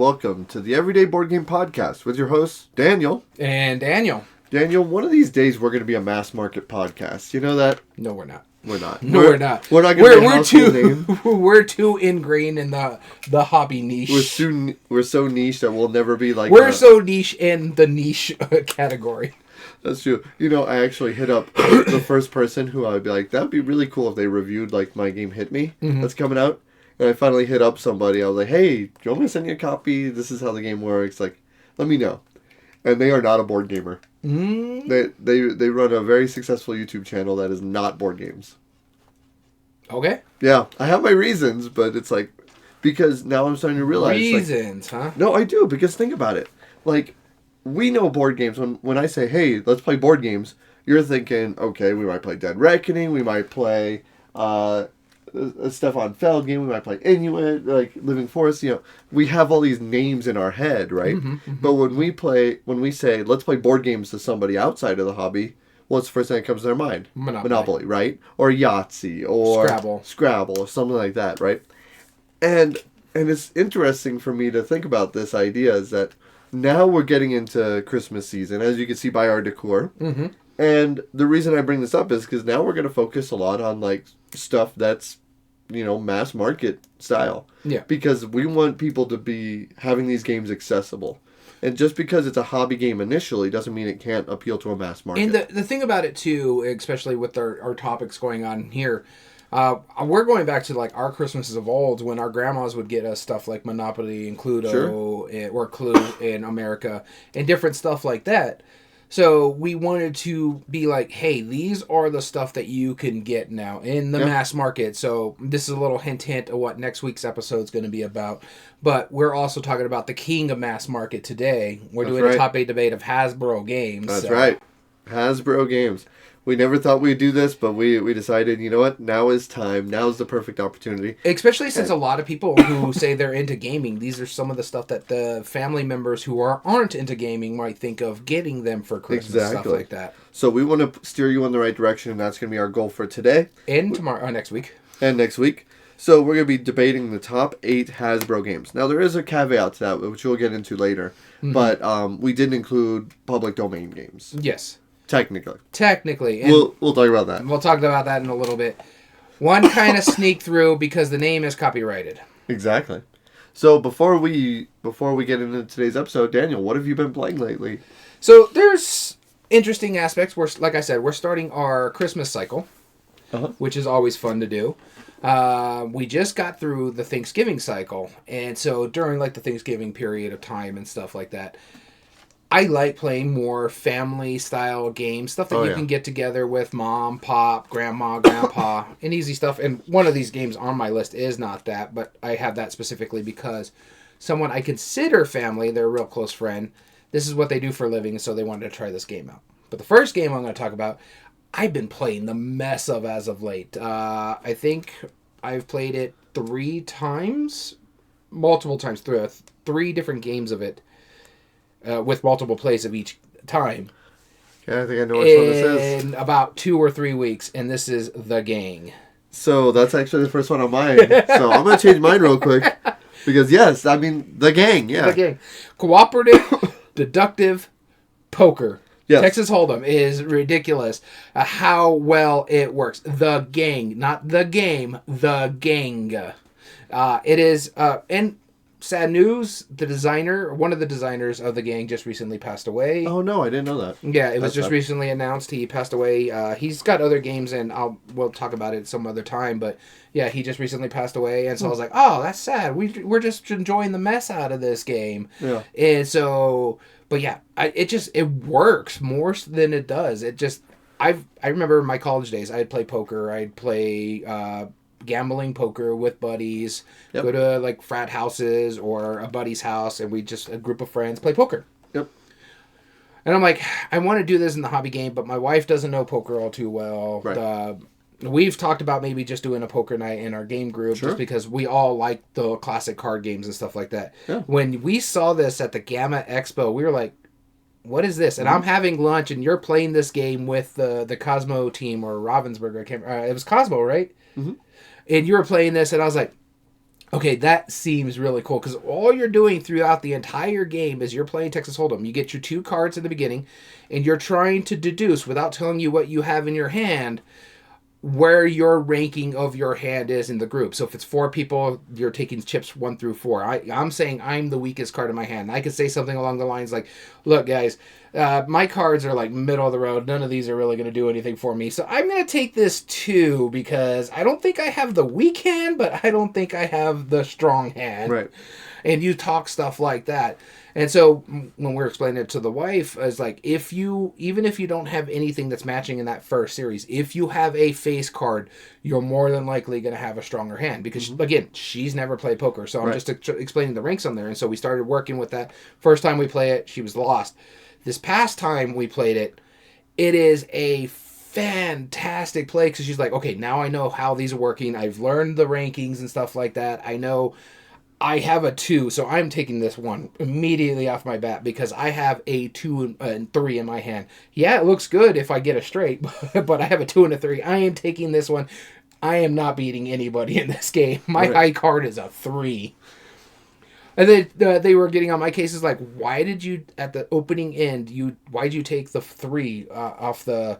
welcome to the Everyday Board Game Podcast with your hosts, Daniel. And Daniel. Daniel, one of these days we're going to be a mass market podcast. You know that? No, we're not. We're not. We're not. We're not going to be a household name. We're too ingrained in the hobby niche. We're so niche that we'll never be like... We're so niche in the niche category. That's true. You know, I actually hit up the first person who I would be like, that would be really cool if they reviewed, like, my game Hit Me that's coming out. And I finally hit up somebody. I was like, hey, do you want me to send you a copy? This is how the game works. Like, let me know. And they are not a board gamer. They run a very successful YouTube channel that is not board games. Okay. Yeah, I have my reasons, but it's like, because now I'm starting to realize... Reasons, like, huh? No, I do, because think about it. Like, we know board games. When I say, hey, let's play board games, you're thinking, okay, we might play Dead Reckoning, we might play a Stefan Feld game, we might play Inuit, like Living Forest, you know. We have all these names in our head, right? But when we say, let's play board games to somebody outside of the hobby, what's the first thing that comes to their mind? Monopoly, right? Or Yahtzee, or Scrabble, or something like that, right? And it's interesting for me to think about this idea is that now we're getting into Christmas season, as you can see by our decor. And the reason I bring this up is because now we're going to focus a lot on, like, stuff that's, you know, mass market style. Yeah. Because we want people to be having these games accessible. And just because it's a hobby game initially doesn't mean it can't appeal to a mass market. And the thing about it, too, especially with our topics going on here, we're going back to, like, our Christmases of old when our grandmas would get us stuff like Monopoly and Cluedo or Clue in America and different stuff like that. So we wanted to be like, hey, these are the stuff that you can get now in the mass market. So this is a little hint of what next week's episode is going to be about. But we're also talking about the king of mass market today. We're doing a top 8 debate of Hasbro games. That's right. Hasbro games. We never thought we'd do this, but we decided, you know what? Now is time. Now is the perfect opportunity. Especially since a lot of people who say they're into gaming, these are some of the stuff that the family members who aren't into gaming might think of getting them for Christmas, stuff like that. So we want to steer you in the right direction, and that's going to be our goal for today. And tomorrow, next week. And next week. So we're going to be debating the top 8 Hasbro games. Now, there is a caveat to that, which we'll get into later. But we didn't include public domain games. Yes. Technically. And we'll talk about that. We'll talk about that in a little bit. One kind of sneak through because the name is copyrighted. Exactly. So before we get into today's episode, Daniel, what have you been playing lately? So there's interesting aspects. Like I said, we're starting our Christmas cycle, which is always fun to do. We just got through the Thanksgiving cycle, and so during like the Thanksgiving period of time and stuff like that, I like playing more family-style games, stuff that you can get together with mom, pop, grandma, grandpa, and easy stuff. And one of these games on my list is not that, but I have that specifically because someone I consider family, they're a real close friend, this is what they do for a living, so they wanted to try this game out. But the first game I'm going to talk about, I've been playing the mess of as of late. I think I've played it 3 times, multiple times, through 3 different games of it. With multiple plays of each time. Yeah, I think I know which one this is. In about 2 or 3 weeks, and this is The Gang. So that's actually the first one on mine. So I'm going to change mine real quick. Because yes, I mean, The Gang, yeah. The Gang. Cooperative, deductive, poker. Yes. Texas Hold'em is ridiculous how well it works. The Gang, not the game, The Gang. It is, and... sad news, one of the designers of The Gang just recently passed away. Oh, no, I didn't know that. Yeah, it was just recently announced he passed away. He's got other games, and we'll talk about it some other time, but yeah, he just recently passed away, and so I was like, oh, that's sad. We're just enjoying the mess out of this game. Yeah. And so, but yeah, it works more than it does. I remember in my college days, I'd play poker, I'd play... gambling poker with buddies, go to like frat houses or a buddy's house, and we just, a group of friends, play poker. Yep. And I'm like, I want to do this in the hobby game, but my wife doesn't know poker all too well. Right. We've talked about maybe just doing a poker night in our game group, just because we all like the classic card games and stuff like that. Yeah. When we saw this at the G.A.M.E.R Expo, we were like, what is this? And I'm having lunch, and you're playing this game with the Cosmo team, or Ravensburger. It was Cosmo, right? Mm-hmm. And you were playing this, and I was like, Okay, that seems really cool because all you're doing throughout the entire game is you're playing Texas Hold'em. You get your 2 cards in the beginning, and you're trying to deduce, without telling you what you have in your hand, where your ranking of your hand is in the group. So if it's 4 people, you're taking chips 1 through 4. I'm saying I'm the weakest card in my hand. I could say something along the lines like, look, guys, my cards are like middle of the road. None of these are really going to do anything for me. So I'm going to take this 2 because I don't think I have the weak hand, but I don't think I have the strong hand. Right. And you talk stuff like that. And so when we're explaining it to the wife, it's like, even if you don't have anything that's matching in that first series, if you have a face card, you're more than likely going to have a stronger hand because, again, she's never played poker. So I'm just explaining the ranks on there. And so we started working with that. First time we play it, she was lost. This past time we played it, it is a fantastic play because she's like, okay, now I know how these are working. I've learned the rankings and stuff like that. I know I have a 2, so I'm taking this one immediately off my bat because I have a 2 and 3 in my hand. Yeah, it looks good if I get a straight, but I have a 2 and a 3. I am taking this one. I am not beating anybody in this game. My high card is a 3. And then they were getting on my cases like, why did you, at the opening end, why did you take the 3 off the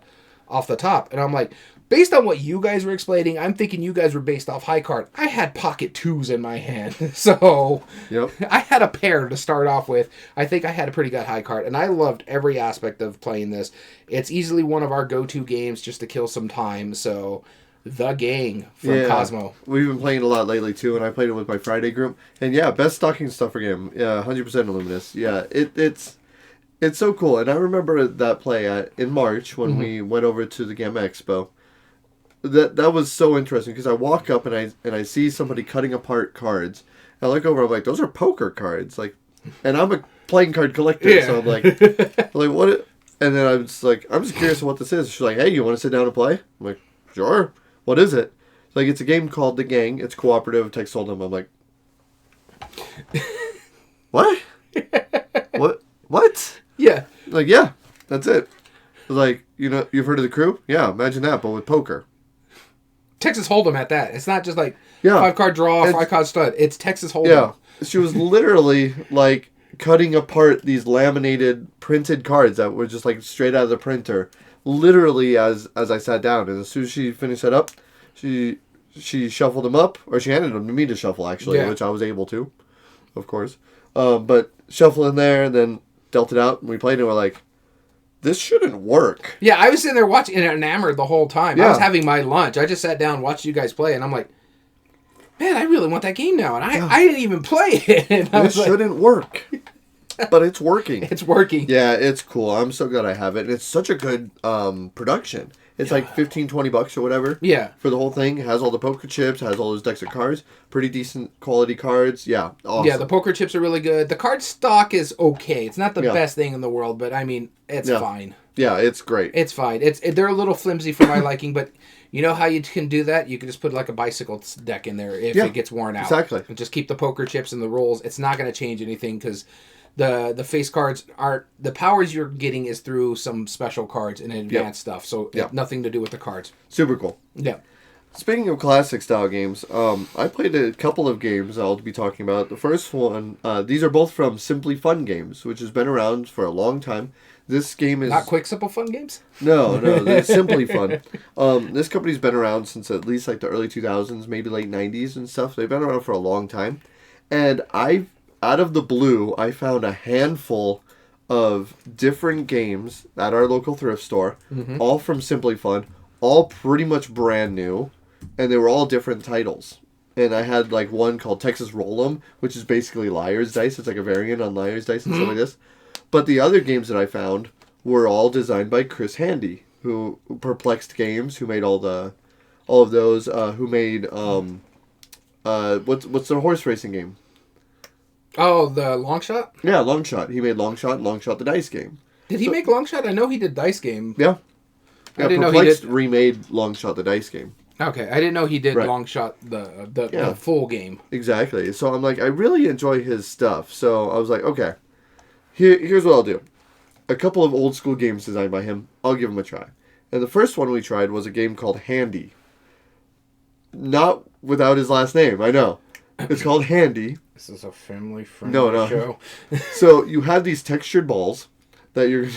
top? And I'm like, based on what you guys were explaining, I'm thinking you guys were based off high card. I had pocket 2s in my hand. So I had a pair to start off with. I think I had a pretty good high card. And I loved every aspect of playing this. It's easily one of our go-to games just to kill some time. So The Gang from Cosmo. We've been playing a lot lately too, and I played it with my Friday group. And yeah, best stocking stuffer game. Yeah, 100% Illuminous. Yeah, it's so cool. And I remember that play in March when we went over to the G.A.M.E.R Expo. That was so interesting because I walk up and I see somebody cutting apart cards. I look over, I'm like, those are poker cards, like, and I'm a playing card collector, so I'm like what? And then I'm just curious what this is. She's like, hey, you want to sit down and play? I'm like, sure. What is it? Like, it's a game called The Gang. It's cooperative. Texas Hold'em. I'm like, what? What? Yeah. Like, yeah, that's it. Like, you've heard of The Crew? Yeah, imagine that, but with poker. Texas Hold'em at that. It's not just like 5-card draw, 5-card stud. It's Texas Hold'em. Yeah. She was literally like cutting apart these laminated printed cards that were just like straight out of the printer. Literally as I sat down. And as soon as she finished that up, she shuffled them up, or she handed them to me to shuffle actually, which I was able to, of course. But shuffle in there and then dealt it out and we played it and we're like, this shouldn't work. Yeah, I was sitting there watching and enamored the whole time. Yeah. I was having my lunch. I just sat down, watched you guys play, and I'm like, man, I really want that game now. And I didn't even play it. This shouldn't work. But it's working. It's working. Yeah, it's cool. I'm so glad I have it. And it's such a good production. It's like $15-$20 or whatever. Yeah. For the whole thing. It has all the poker chips, has all those decks of cards. Pretty decent quality cards. Yeah, awesome. Yeah, the poker chips are really good. The card stock is okay. It's not the best thing in the world, but I mean, it's fine. Yeah, it's great. It's fine. They're a little flimsy for my liking, but you know how you can do that? You can just put like a bicycle deck in there if it gets worn out. Exactly. And just keep the poker chips and the rolls. It's not going to change anything because the face cards are the powers you're getting is through some special cards and advanced stuff. So nothing to do with the cards. Super cool. Yeah. Speaking of classic style games, I played a couple of games I'll be talking about. The first one, these are both from Simply Fun Games, which has been around for a long time. This game is... Not Quick Simple Fun Games? No, they're Simply Fun. This company's been around since at least like the early 2000s, maybe late 90s and stuff. They've been around for a long time. And out of the blue, I found a handful of different games at our local thrift store, all from Simply Fun, all pretty much brand new, and they were all different titles. And I had like one called Texas Roll'em, which is basically Liar's Dice. It's like a variant on Liar's Dice and stuff like this. But the other games that I found were all designed by Chris Handy, who Perplexed Games, who made all of those, who made what's the horse racing game? Oh, the Long Shot? Yeah, Long Shot. He made Long Shot and Long Shot the dice game. Did he make Long Shot? I know he did Dice Game. Yeah. I didn't know Perplexed he did... remade Long Shot the dice game. Okay, I didn't know he did Long Shot the full game. Exactly. So I'm like, I really enjoy his stuff. So I was like, okay, here's what I'll do. A couple of old school games designed by him. I'll give him a try. And the first one we tried was a game called Handy. Not without his last name, I know. It's called Handy. This is a family-friendly No. show. So you have these textured balls that you're...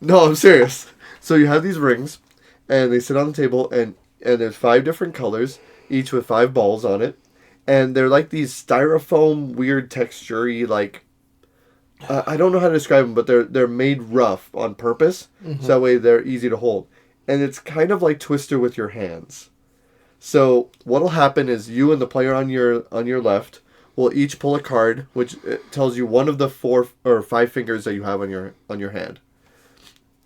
No, I'm serious. So you have these rings, and they sit on the table, and there's 5 different colors, each with 5 balls on it. And they're like these styrofoam, weird texture-y, like... I don't know how to describe them, but they're made rough on purpose, so that way they're easy to hold. And it's kind of like Twister with your hands. So what'll happen is you and the player on your left will each pull a card, which tells you one of the 4 or 5 fingers that you have on your hand.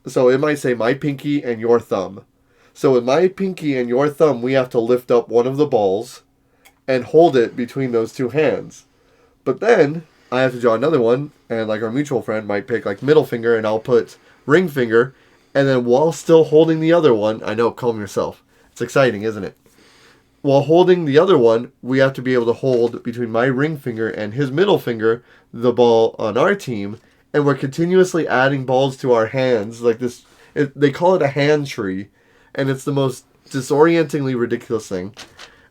So it might say my pinky and your thumb. So with my pinky and your thumb, we have to lift up one of the balls and hold it between those 2 hands. But then I have to draw another one, and like our mutual friend might pick like middle finger, and I'll put ring finger, and then while still holding the other one, I know, calm yourself. It's exciting, isn't it? While holding the other one, we have to be able to hold between my ring finger and his middle finger the ball on our team, and we're continuously adding balls to our hands like this. They call it a hand tree, and it's the most disorientingly ridiculous thing.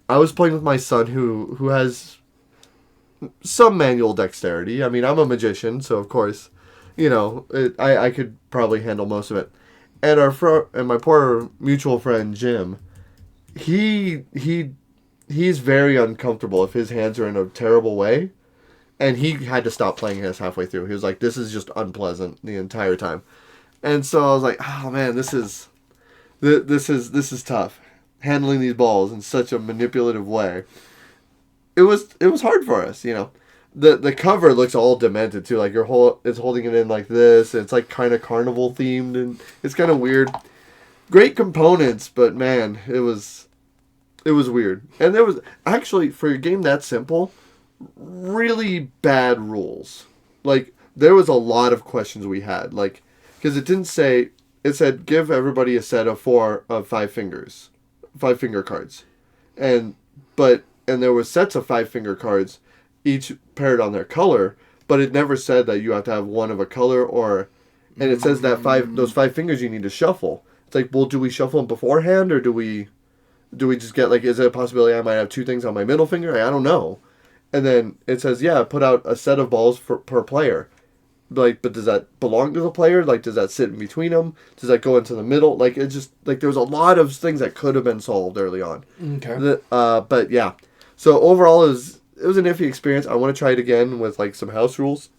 I was playing with my son who has some manual dexterity. I mean, I'm a magician, so of course, I could probably handle most of it. And and my poor mutual friend Jim, he's very uncomfortable if his hands are in a terrible way, and he had to stop playing this halfway through. He was like, "This is just unpleasant the entire time," and so I was like, "Oh man, this is tough, handling these balls in such a manipulative way." It was hard for us, The cover looks all demented too. Like it's holding it in like this. And it's like kind of carnival themed, and it's kind of weird. Great components, but man, it was weird. And there was actually, for a game that simple, really bad rules. Like there was a lot of questions we had. Like because it said give everybody a set of 5 fingers, 5 finger cards, and there were sets of 5 finger cards, each paired on their color, but it never said that you have to have one of a color and it says that those 5 fingers you need to shuffle. It's like, well, do we shuffle them beforehand, or do we just get like, is it a possibility I might have 2 things on my middle finger? I don't know. And then it says, yeah, put out a set of balls per player. Like, but does that belong to the player? Like, does that sit in between them? Does that go into the middle? Like, it's just like there was a lot of things that could have been solved early on. Okay. But yeah. So overall, it was an iffy experience. I want to try it again with like some house rules,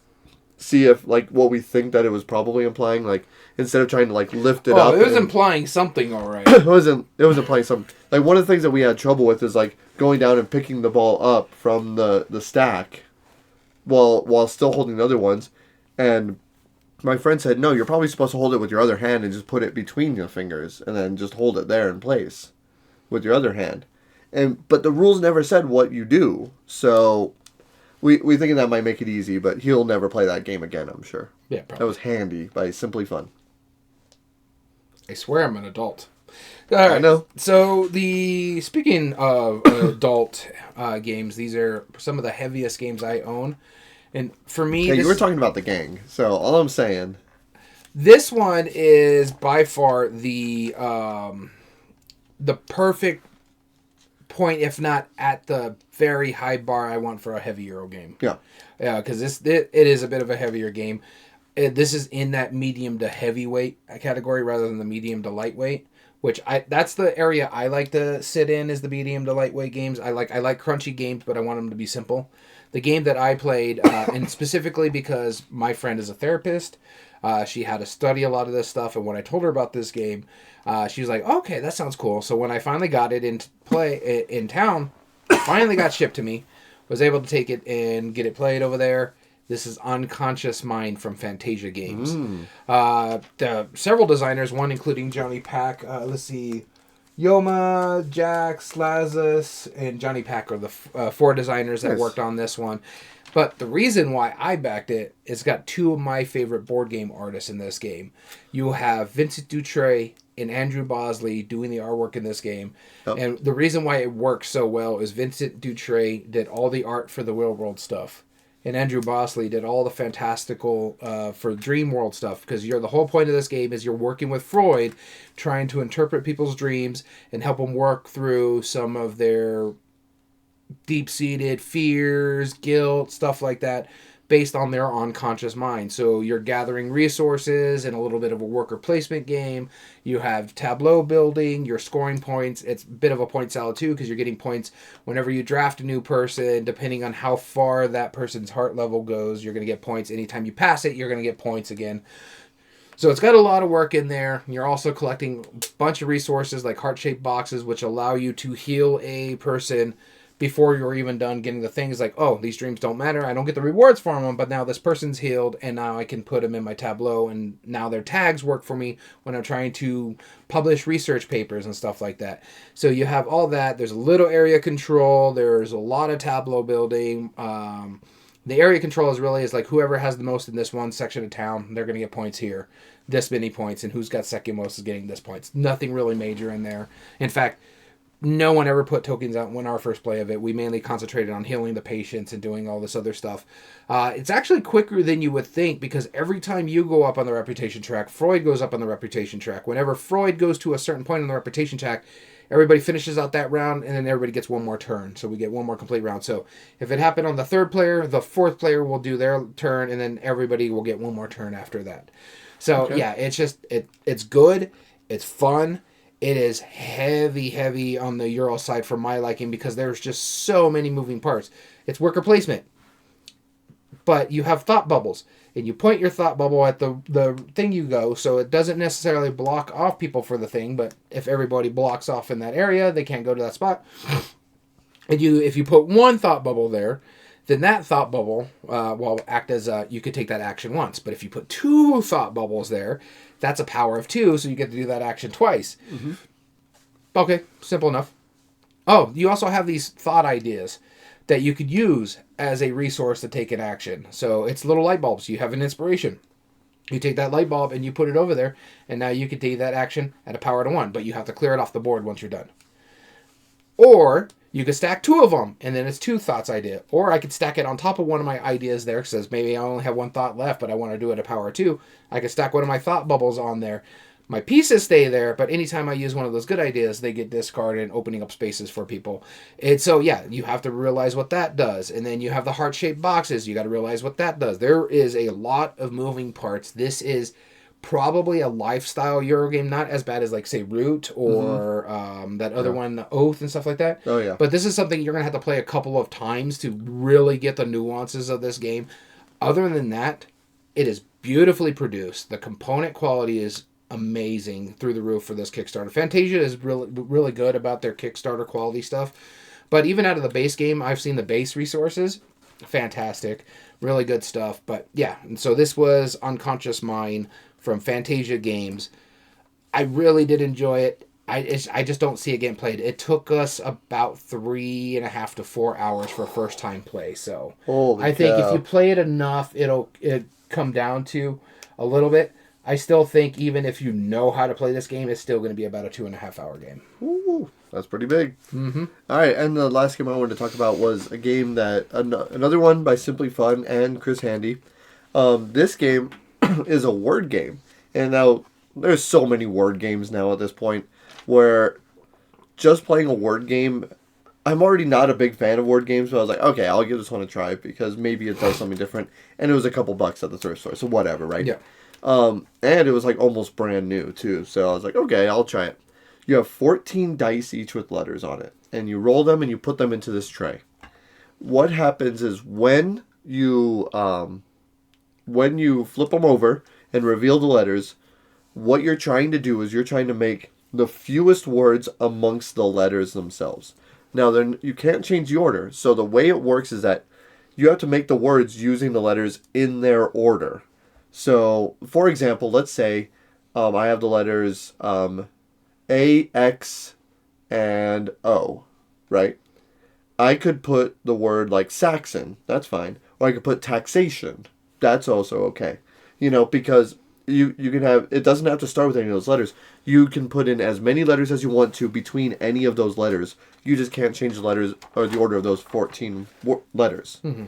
see if like what we think that it was probably implying. Like instead of trying to like lift it up, it was implying something, all right. it was implying something. Like one of the things that we had trouble with is like going down and picking the ball up from the stack, while still holding the other ones, and my friend said no, you're probably supposed to hold it with your other hand and just put it between your fingers and then just hold it there in place with your other hand. But the rules never said what you do, so we thinking that might make it easy, but he'll never play that game again, I'm sure. Yeah, probably. That was Handy by Simply Fun. I swear I'm an adult. All right. I know. So speaking of adult games, these are some of the heaviest games I own, and for me, you were talking about the gang, so all I'm saying, this one is by far the perfect point, if not at the very high bar I want for a heavy Euro game. Yeah. Yeah, because it is a bit of a heavier game. This is in that medium to heavyweight category rather than the medium to lightweight, which that's the area I like to sit in, is the medium to lightweight games. I like crunchy games, but I want them to be simple. The game that I played, and specifically because my friend is a therapist, she had to study a lot of this stuff, and when I told her about this game, she was like, okay, that sounds cool. So when I finally got it into play in town, finally got shipped to me, was able to take it and get it played over there. This is Unconscious Mind from Fantasia Games. Several designers, one including Johnny Pack. Let's see, Yoma, Jax, Lazarus, and Johnny Pack are the 4 designers that worked on this one. But the reason why I backed it is got 2 of my favorite board game artists in this game. You have Vincent Dutray and Andrew Bosley doing the artwork in this game. Oh. And the reason why it works so well is Vincent Dutray did all the art for the Real World stuff. And Andrew Bosley did all the fantastical for Dream World stuff, because the whole point of this game is you're working with Freud, trying to interpret people's dreams and help them work through some of their deep-seated fears, guilt, stuff like that, based on their unconscious mind. So you're gathering resources and a little bit of a worker placement game. You have tableau building, you're scoring points. It's a bit of a point salad too, because you're getting points whenever you draft a new person. Depending on how far that person's heart level goes, you're going to get points. Anytime you pass it, you're going to get points again. So it's got a lot of work in there. You're also collecting a bunch of resources like heart-shaped boxes, which allow you to heal a person before you're even done getting the things like, oh, these dreams don't matter. I don't get the rewards for them, but now this person's healed, and now I can put them in my tableau, and now their tags work for me when I'm trying to publish research papers and stuff like that. So you have all that. There's a little area control. There's a lot of tableau building. The area control is like whoever has the most in this one section of town, they're going to get points here. This many points, and who's got second most is getting this points. Nothing really major in there. In fact, no one ever put tokens out when our first play of it. We mainly concentrated on healing the patients and doing all this other stuff. It's actually quicker than you would think, because every time you go up on the reputation track, Freud goes up on the reputation track. Whenever Freud goes to a certain point on the reputation track, everybody finishes out that round, and then everybody gets one more turn. So we get one more complete round. So if it happened on the third player, the fourth player will do their turn, and then everybody will get one more turn after that. So okay. Yeah, it's just it's good. It's fun. It is heavy on the Euro side for my liking, because there's just so many moving parts. It's worker placement, but you have thought bubbles, and you point your thought bubble at the thing you go, so it doesn't necessarily block off people for the thing, but if everybody blocks off in that area, they can't go to that spot. And if you put one thought bubble there, then that thought bubble will act as you could take that action once. But if you put two thought bubbles there, that's a power of 2, so you get to do that action twice. Mm-hmm. Okay, simple enough. Oh, you also have these thought ideas that you could use as a resource to take an action. So it's little light bulbs. You have an inspiration. You take that light bulb and you put it over there, and now you can take that action at a power to 1, but you have to clear it off the board once you're done. Or you could stack 2 of them, and then it's 2 thoughts idea. Or I could stack it on top of one of my ideas there, because maybe I only have 1 thought left, but I want to do it at power 2. I could stack one of my thought bubbles on there. My pieces stay there, but anytime I use one of those good ideas, they get discarded, opening up spaces for people. And so, yeah, you have to realize what that does. And then you have the heart-shaped boxes. You got to realize what that does. There is a lot of moving parts. This is probably a lifestyle Euro game, not as bad as, like, say, Root or that other one, Oath and stuff like that. Oh, yeah. But this is something you're going to have to play a couple of times to really get the nuances of this game. Other than that, it is beautifully produced. The component quality is amazing through the roof for this Kickstarter. Fantasia is really good about their Kickstarter quality stuff. But even out of the base game, I've seen the base resources. Fantastic. Really good stuff. But yeah, and so this was Unconscious Mind from Fantasia Games. I really did enjoy it. I just don't see it getting played. It took us about 3.5 to 4 hours for first time play. So I think if you play it enough, it'll come down to a little bit. I still think even if you know how to play this game, it's still going to be about a 2.5 hour game. Ooh, that's pretty big. Mm-hmm. All right, and the last game I wanted to talk about was a game that another one by Simply Fun and Chris Handy. This game is a word game, and now there's so many word games now at this point where just playing a word game, I'm already not a big fan of word games, but I was like, okay, I'll give this one a try because maybe it does something different. And it was a couple bucks at the thrift store, so whatever, right? Yeah. And it was like almost brand new too, so I was like, okay, I'll try it. You have 14 dice each with letters on it, and you roll them and you put them into this tray. What happens is when you flip them over and reveal the letters, what you're trying to do is you're trying to make the fewest words amongst the letters themselves. Now, then you can't change the order, so the way it works is that you have to make the words using the letters in their order. So, for example, let's say I have the letters A, X, and O, right? I could put the word like Saxon, that's fine. Or I could put taxation, that's also okay. You know, because you can have, it doesn't have to start with any of those letters. You can put in as many letters as you want to between any of those letters. You just can't change the letters or the order of those 14 letters. Mm-hmm.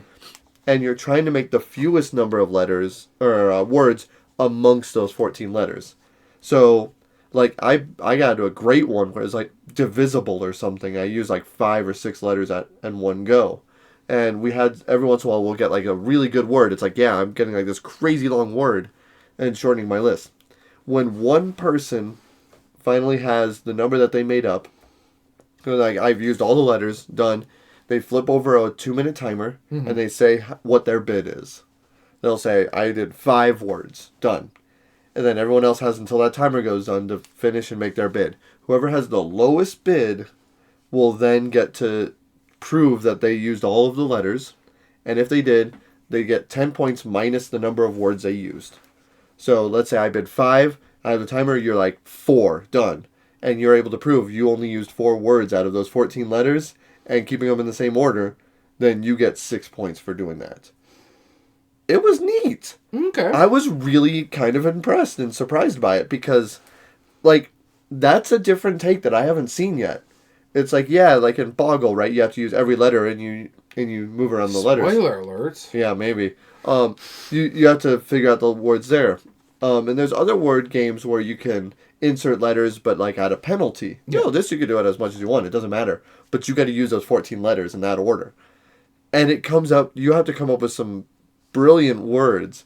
And you're trying to make the fewest number of letters or words amongst those 14 letters. So Like, I got to a great one where it's like divisible or something. I use like 5 or 6 letters in one go. And we had, every once in a while, we'll get like a really good word. It's like, yeah, I'm getting like this crazy long word and shortening my list. When one person finally has the number that they made up, so like, I've used all the letters, done, they flip over a 2-minute timer and they say what their bid is. They'll say, I did 5 words, done. And then everyone else has until that timer goes on to finish and make their bid. Whoever has the lowest bid will then get to prove that they used all of the letters. And if they did, they get 10 points minus the number of words they used. So let's say I bid 5. I have the timer, you're like 4, done. And you're able to prove you only used 4 words out of those 14 letters and keeping them in the same order, then you get 6 points for doing that. It was neat. Okay. I was really kind of impressed and surprised by it because, like, that's a different take that I haven't seen yet. It's like, yeah, like in Boggle, right? You have to use every letter and you move around the letters. Spoiler alerts. Yeah, maybe. You have to figure out the words there. And there's other word games where you can insert letters, but like at a penalty. Yeah. No, this you can do it as much as you want. It doesn't matter. But you got to use those 14 letters in that order. And it comes up. You have to come up with some brilliant words.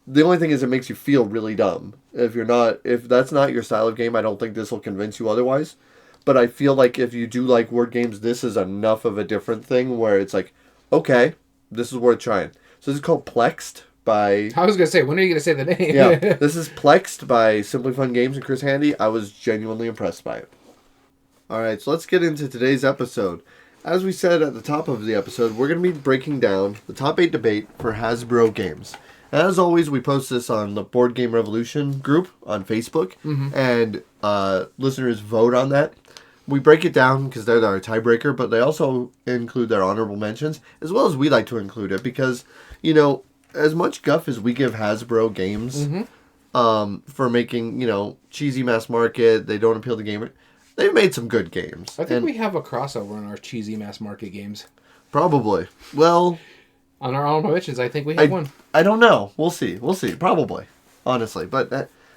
The only thing is, it makes you feel really dumb. If that's not your style of game, I don't think this will convince you otherwise. But I feel like if you do like word games, this is enough of a different thing where it's like, okay, this is worth trying. So this is called Plexed by... I was going to say, when are you going to say the name? Yeah, this is Plexed by Simply Fun Games and Chris Handy. I was genuinely impressed by it. Alright, so let's get into today's episode. As we said at the top of the episode, we're going to be breaking down the top 8 debate for Hasbro games. As always, we post this on the Board Game Revolution group on Facebook, and listeners vote on that. We break it down because they're our tiebreaker, but they also include their honorable mentions, as well as we like to include it because, you know, as much guff as we give Hasbro games for making, you know, cheesy mass market, they don't appeal to gamer, they've made some good games. I think we have a crossover in our cheesy mass market games. Probably. Well... On our honorable mentions, I think we have one. I don't know. We'll see. Probably. Honestly. But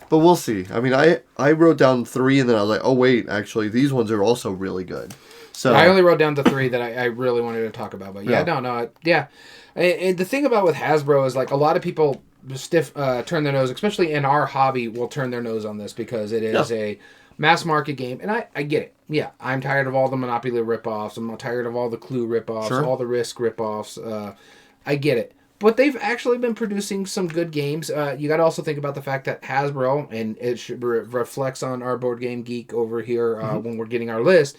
we'll see. I mean, I wrote down 3 and then I was like, oh, wait. Actually, these ones are also really good. So I only wrote down the 3 that I really wanted to talk about. But yeah. And the thing about with Hasbro is, like, a lot of people turn their nose, especially in our hobby, will turn their nose on this because it is a mass market game. And I get it. Yeah, I'm tired of all the Monopoly ripoffs. I'm tired of all the Clue ripoffs, all the Risk ripoffs. I get it. But they've actually been producing some good games. You got to also think about the fact that Hasbro, and it reflects on our Board Game Geek over here when we're getting our list,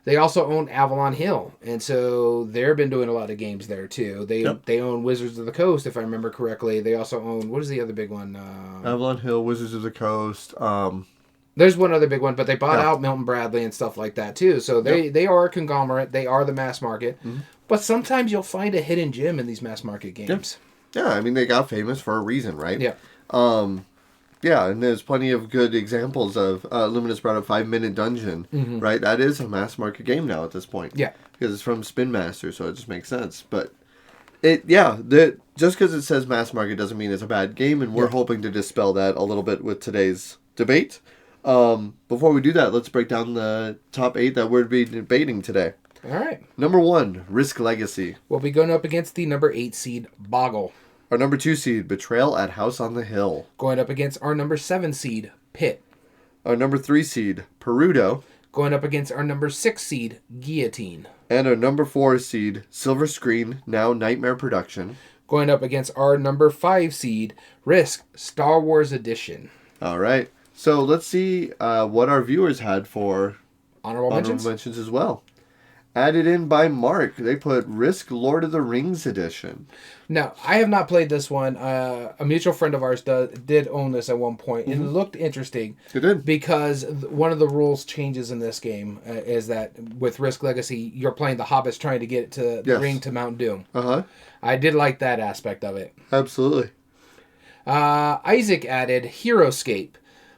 they also own Avalon Hill. And so they've been doing a lot of games there, too. They own Wizards of the Coast, if I remember correctly. They also own, what is the other big one? Avalon Hill, Wizards of the Coast. There's one other big one, but they bought out Milton Bradley and stuff like that, too. So they are a conglomerate. They are the mass market. But sometimes you'll find a hidden gem in these mass market games. Yeah, I mean, they got famous for a reason, right? Yeah. Yeah, and there's plenty of good examples of Luminous brought up 5 Minute Dungeon, right? That is a mass market game now at this point. Yeah. Because it's from Spin Master, so it just makes sense. But just because it says mass market doesn't mean it's a bad game, and we're hoping to dispel that a little bit with today's debate. Before we do that, let's break down the top 8 that we're debating today. All right. Number 1, Risk Legacy. We'll be going up against the number 8 seed, Boggle. Our number 2 seed, Betrayal at House on the Hill. Going up against our number 7 seed, Pit. Our number 3 seed, Perudo. Going up against our number 6 seed, Guillotine. And our number 4 seed, Silver Screen, now Nightmare Production. Going up against our number 5 seed, Risk, Star Wars Edition. All right. So let's see what our viewers had for honorable mentions as well. Added in by Mark. They put Risk Lord of the Rings Edition. Now, I have not played this one. A mutual friend of ours did own this at one point, and it looked interesting. It did. Because one of the rules changes in this game is that with Risk Legacy, you're playing the hobbits trying to get to the ring to Mount Doom. Uh-huh. I did like that aspect of it. Absolutely. Isaac added Heroscape,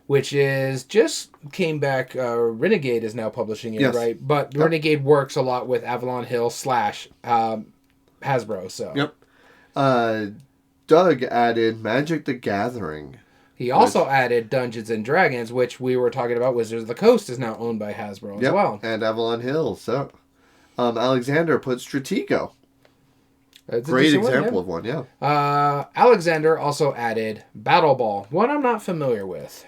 which is just came back. Renegade is now publishing it, right? But Renegade works a lot with Avalon Hill / Hasbro. So Doug added Magic the Gathering. He also added Dungeons and Dragons, which we were talking about. Wizards of the Coast is now owned by Hasbro as well. And Avalon Hill. So, Alexander put Stratego. Great example of one, yeah. Alexander also added Battle Ball, one I'm not familiar with.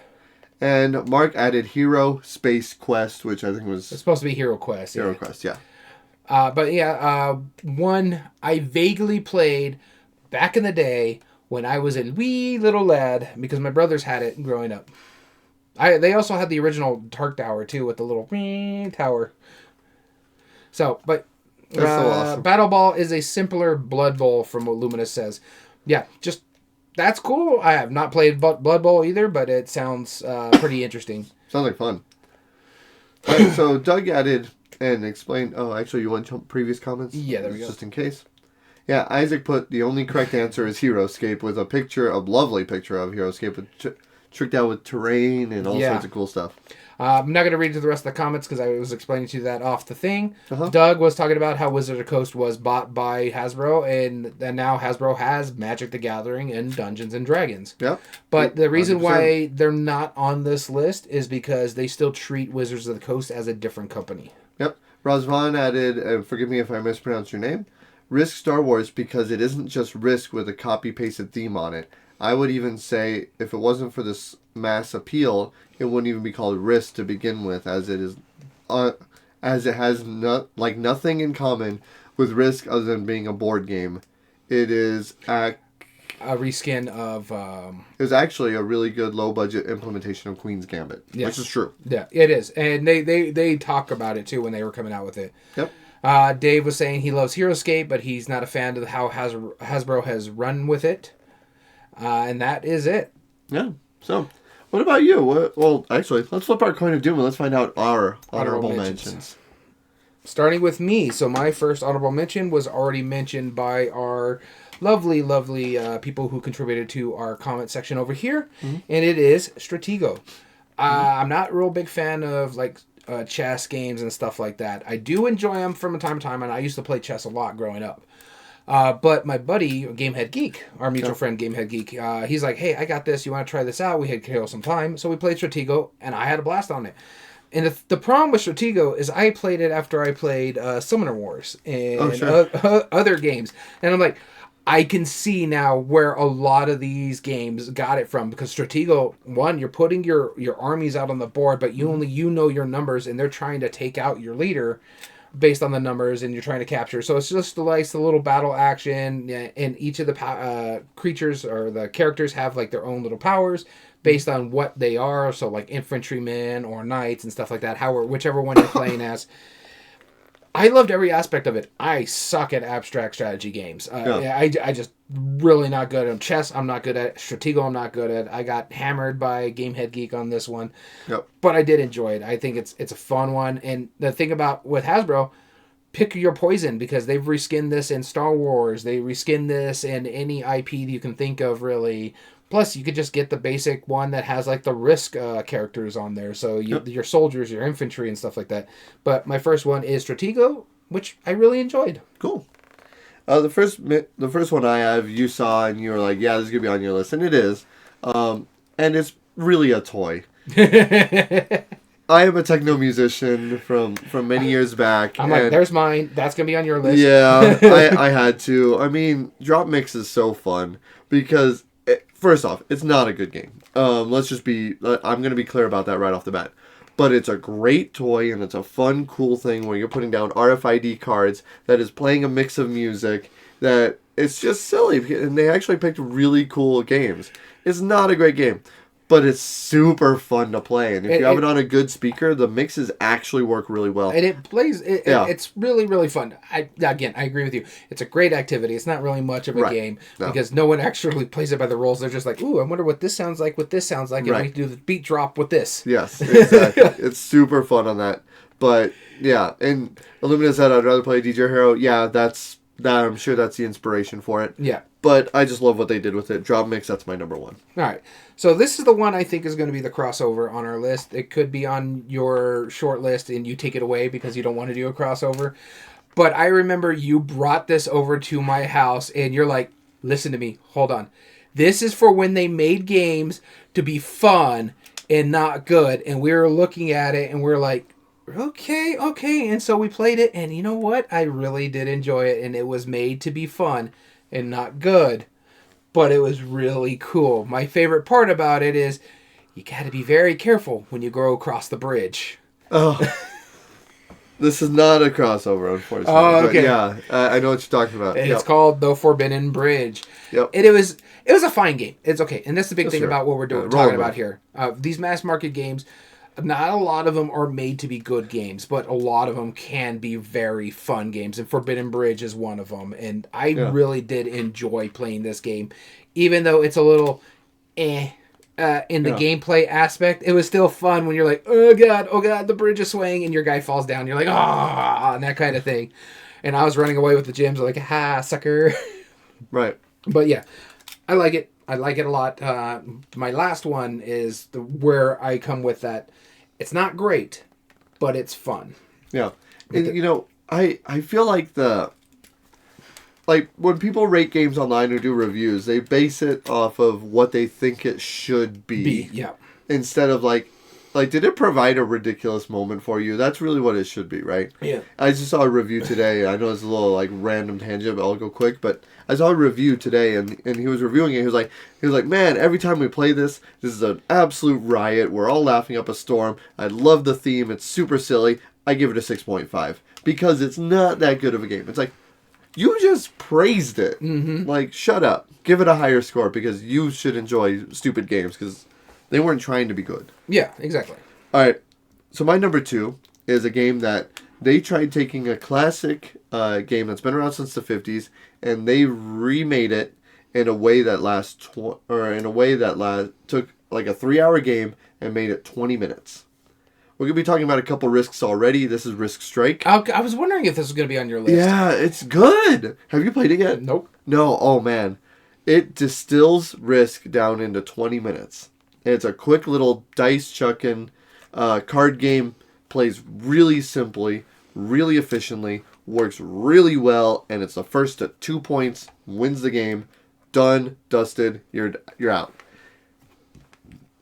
And Mark added Hero Space Quest, which I think was... It's supposed to be Hero Quest. Hero Quest, yeah. One I vaguely played back in the day when I was a wee little lad, because my brothers had it growing up. They also had the original Dark Tower, too, with the little tower. So, but... That's so awesome. Battle Ball is a simpler Blood Bowl, from what Luminous says. Yeah, just that's cool. I have not played Blood Bowl either, but it sounds pretty interesting. Sounds like fun. Right, so Doug added and explained. Oh, actually, you want to previous comments? Yeah, there we go. Just in case. Yeah, Isaac put the only correct answer is Heroescape with a lovely picture of Heroescape with tricked out with terrain and all sorts of cool stuff. I'm not going to read through the rest of the comments because I was explaining to you that off the thing. Doug was talking about how Wizard of the Coast was bought by Hasbro, and now Hasbro has Magic the Gathering and Dungeons and Dragons. Yep. But the reason 100%. Why they're not on this list is because they still treat Wizards of the Coast as a different company. Yep. Razvan added, and forgive me if I mispronounce your name, Risk Star Wars because it isn't just Risk with a copy-pasted theme on it. I would even say if it wasn't for this mass appeal, it wouldn't even be called Risk to begin with, as it has nothing in common with Risk other than being a board game. It is a reskin of. It was actually a really good low budget implementation of Queen's Gambit, which is true. Yeah, it is, and they talk about it too when they were coming out with it. Yep. Dave was saying he loves Heroescape, but he's not a fan of how Hasbro has run with it. And that is it. Yeah. So, what about you? Well, actually, let's flip our coin of doom and let's find out our honorable mentions. Starting with me. So, my first honorable mention was already mentioned by our lovely, lovely people who contributed to our comment section over here. Mm-hmm. And it is Stratego. I'm not a real big fan of, chess games and stuff like that. I do enjoy them from time to time, and I used to play chess a lot growing up. But my buddy, Gamehead Geek, our mutual friend Gamehead Geek, he's like, hey, I got this. You want to try this out? We had kill some time. So we played Stratego, and I had a blast on it. And the problem with Stratego is I played it after I played Summoner Wars and other games. And I'm like, I can see now where a lot of these games got it from. Because Stratego, one, you're putting your armies out on the board, but you know your numbers, and they're trying to take out your leader based on the numbers, and you're trying to capture. So it's just the little battle action, and each of the creatures or the characters have their own little powers based on what they are. So infantrymen or knights and stuff like that. Whichever one you're playing as. I loved every aspect of it. I suck at abstract strategy games. I just really not good at chess. I'm not good at Stratego. I'm not good at. I got hammered by Gamehead Geek on this one. Yep. But I did enjoy it. I think it's a fun one. And the thing about with Hasbro, pick your poison, because they've reskinned this in Star Wars. They reskinned this in any IP you can think of, really. Plus, you could just get the basic one that has the Risk characters on there. So your soldiers, your infantry, and stuff like that. But my first one is Stratego, which I really enjoyed. Cool. The first one I have, you saw, and you were like, yeah, this is going to be on your list. And it is. And it's really a toy. I am a techno musician from many years back. I'm like, there's mine. That's going to be on your list. Yeah, I had to. I mean, Drop Mix is so fun because... First off, it's not a good game. I'm going to be clear about that right off the bat. But it's a great toy, and it's a fun, cool thing where you're putting down RFID cards that is playing a mix of music that it's just silly. And they actually picked really cool games. It's not a great game, but it's super fun to play. And if you have it on a good speaker, the mixes actually work really well. And it plays, it's really, really fun. I agree with you. It's a great activity. It's not really much of a game because no one actually plays it by the rules. They're just like, ooh, I wonder what this sounds like, and we do the beat drop with this. Yes, exactly. It's super fun on that. But, yeah, and Illumina said I'd rather play DJ Hero. Yeah, I'm sure that's the inspiration for it. Yeah. But I just love what they did with it. Drop Mix, that's my number one. All right. So this is the one I think is going to be the crossover on our list. It could be on your short list and you take it away because you don't want to do a crossover. But I remember you brought this over to my house and you're like, listen to me. Hold on. This is for when they made games to be fun and not good. And we were looking at it and we are like, okay. And so we played it. And you know what? I really did enjoy it. And it was made to be fun and not good. But it was really cool. My favorite part about it is you got to be very careful when you go across the bridge. Oh. This is not a crossover, unfortunately. Oh, okay. But yeah, I know what you're talking about. It's called The Forbidden Bridge. Yep. And it was a fine game. It's okay. And that's the big thing about what we're talking about here. These mass market games, not a lot of them are made to be good games, but a lot of them can be very fun games. And Forbidden Bridge is one of them. And I really did enjoy playing this game. Even though it's a little in the gameplay aspect, it was still fun when you're like, oh god, the bridge is swaying, and your guy falls down. You're like, and that kind of thing. And I was running away with the gems, like, ha, sucker. Right. But yeah, I like it. I like it a lot. My last one is where I come with that. It's not great, but it's fun. Yeah. And, I feel like when people rate games online or do reviews, they base it off of what they think it should be. Yeah. Instead of like, did it provide a ridiculous moment for you? That's really what it should be, right? Yeah. I just saw a review today. I know it's a little random tangent, but I'll go quick. But I saw a review today, and he was reviewing it. He was like, man, every time we play this is an absolute riot. We're all laughing up a storm. I love the theme. It's super silly. I give it a 6.5 because it's not that good of a game. It's like, you just praised it. Mm-hmm. Shut up. Give it a higher score because you should enjoy stupid games because they weren't trying to be good. Yeah, exactly. All right. So my number 2 is a game that they tried taking a classic game that's been around since the 50s and they remade it in a way that took like a 3-hour game and made it 20 minutes. We're going to be talking about a couple Risks already. This is Risk Strike. I was wondering if this was going to be on your list. Yeah, it's good. Have you played it yet? Nope. No. Oh, man. It distills Risk down into 20 minutes. It's a quick little dice-chucking card game. Plays really simply, really efficiently, works really well, and it's the first to 2 points, wins the game. Done, dusted, you're out.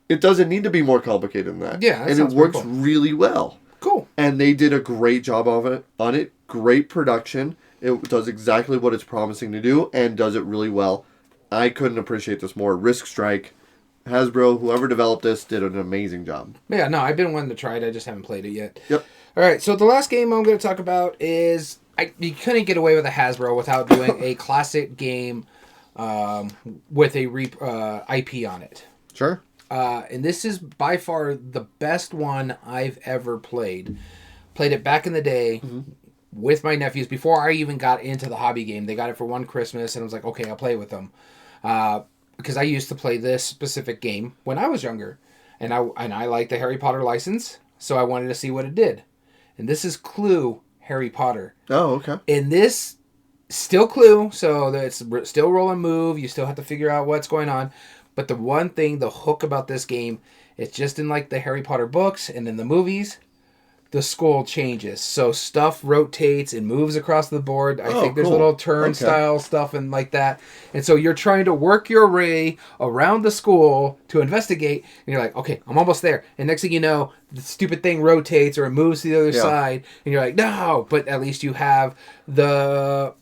It doesn't need to be more complicated than that. Yeah, and it works really well. Cool. And they did a great job on it. Great production. It does exactly what it's promising to do and does it really well. I couldn't appreciate this more. Risk Strike, Hasbro, whoever developed this, did an amazing job. Yeah, no, I've been wanting to try it. I just haven't played it yet. Yep. All right, so the last game I'm going to talk about is you couldn't get away with a Hasbro without doing a classic game with a IP on it. Sure. And this is by far the best one I've ever played. Played it back in the day with my nephews before I even got into the hobby game. They got it for one Christmas, and I was like, okay, I'll play with them. Because I used to play this specific game when I was younger. And I liked the Harry Potter license, so I wanted to see what it did. And this is Clue Harry Potter. Oh, okay. And this, still Clue, so it's still roll and move. You still have to figure out what's going on. But the one thing, the hook about this game, it's just in like the Harry Potter books and in the movies, the school changes. So stuff rotates and moves across the board. I think there's little turnstile stuff and like that. And so you're trying to work your way around the school to investigate. And you're like, okay, I'm almost there. And next thing you know, the stupid thing rotates or it moves to the other side. And you're like, no. But at least you have the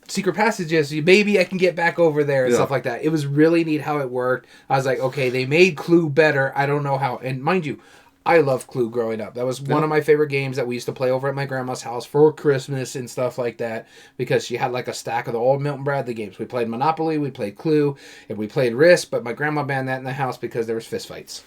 secret passages. Maybe I can get back over there and stuff like that. It was really neat how it worked. I was like, okay, they made Clue better. I don't know how. And mind you, I loved Clue growing up. That was one of my favorite games that we used to play over at my grandma's house for Christmas and stuff like that because she had like a stack of the old Milton Bradley games. We played Monopoly, we played Clue, and we played Risk, but my grandma banned that in the house because there was fistfights.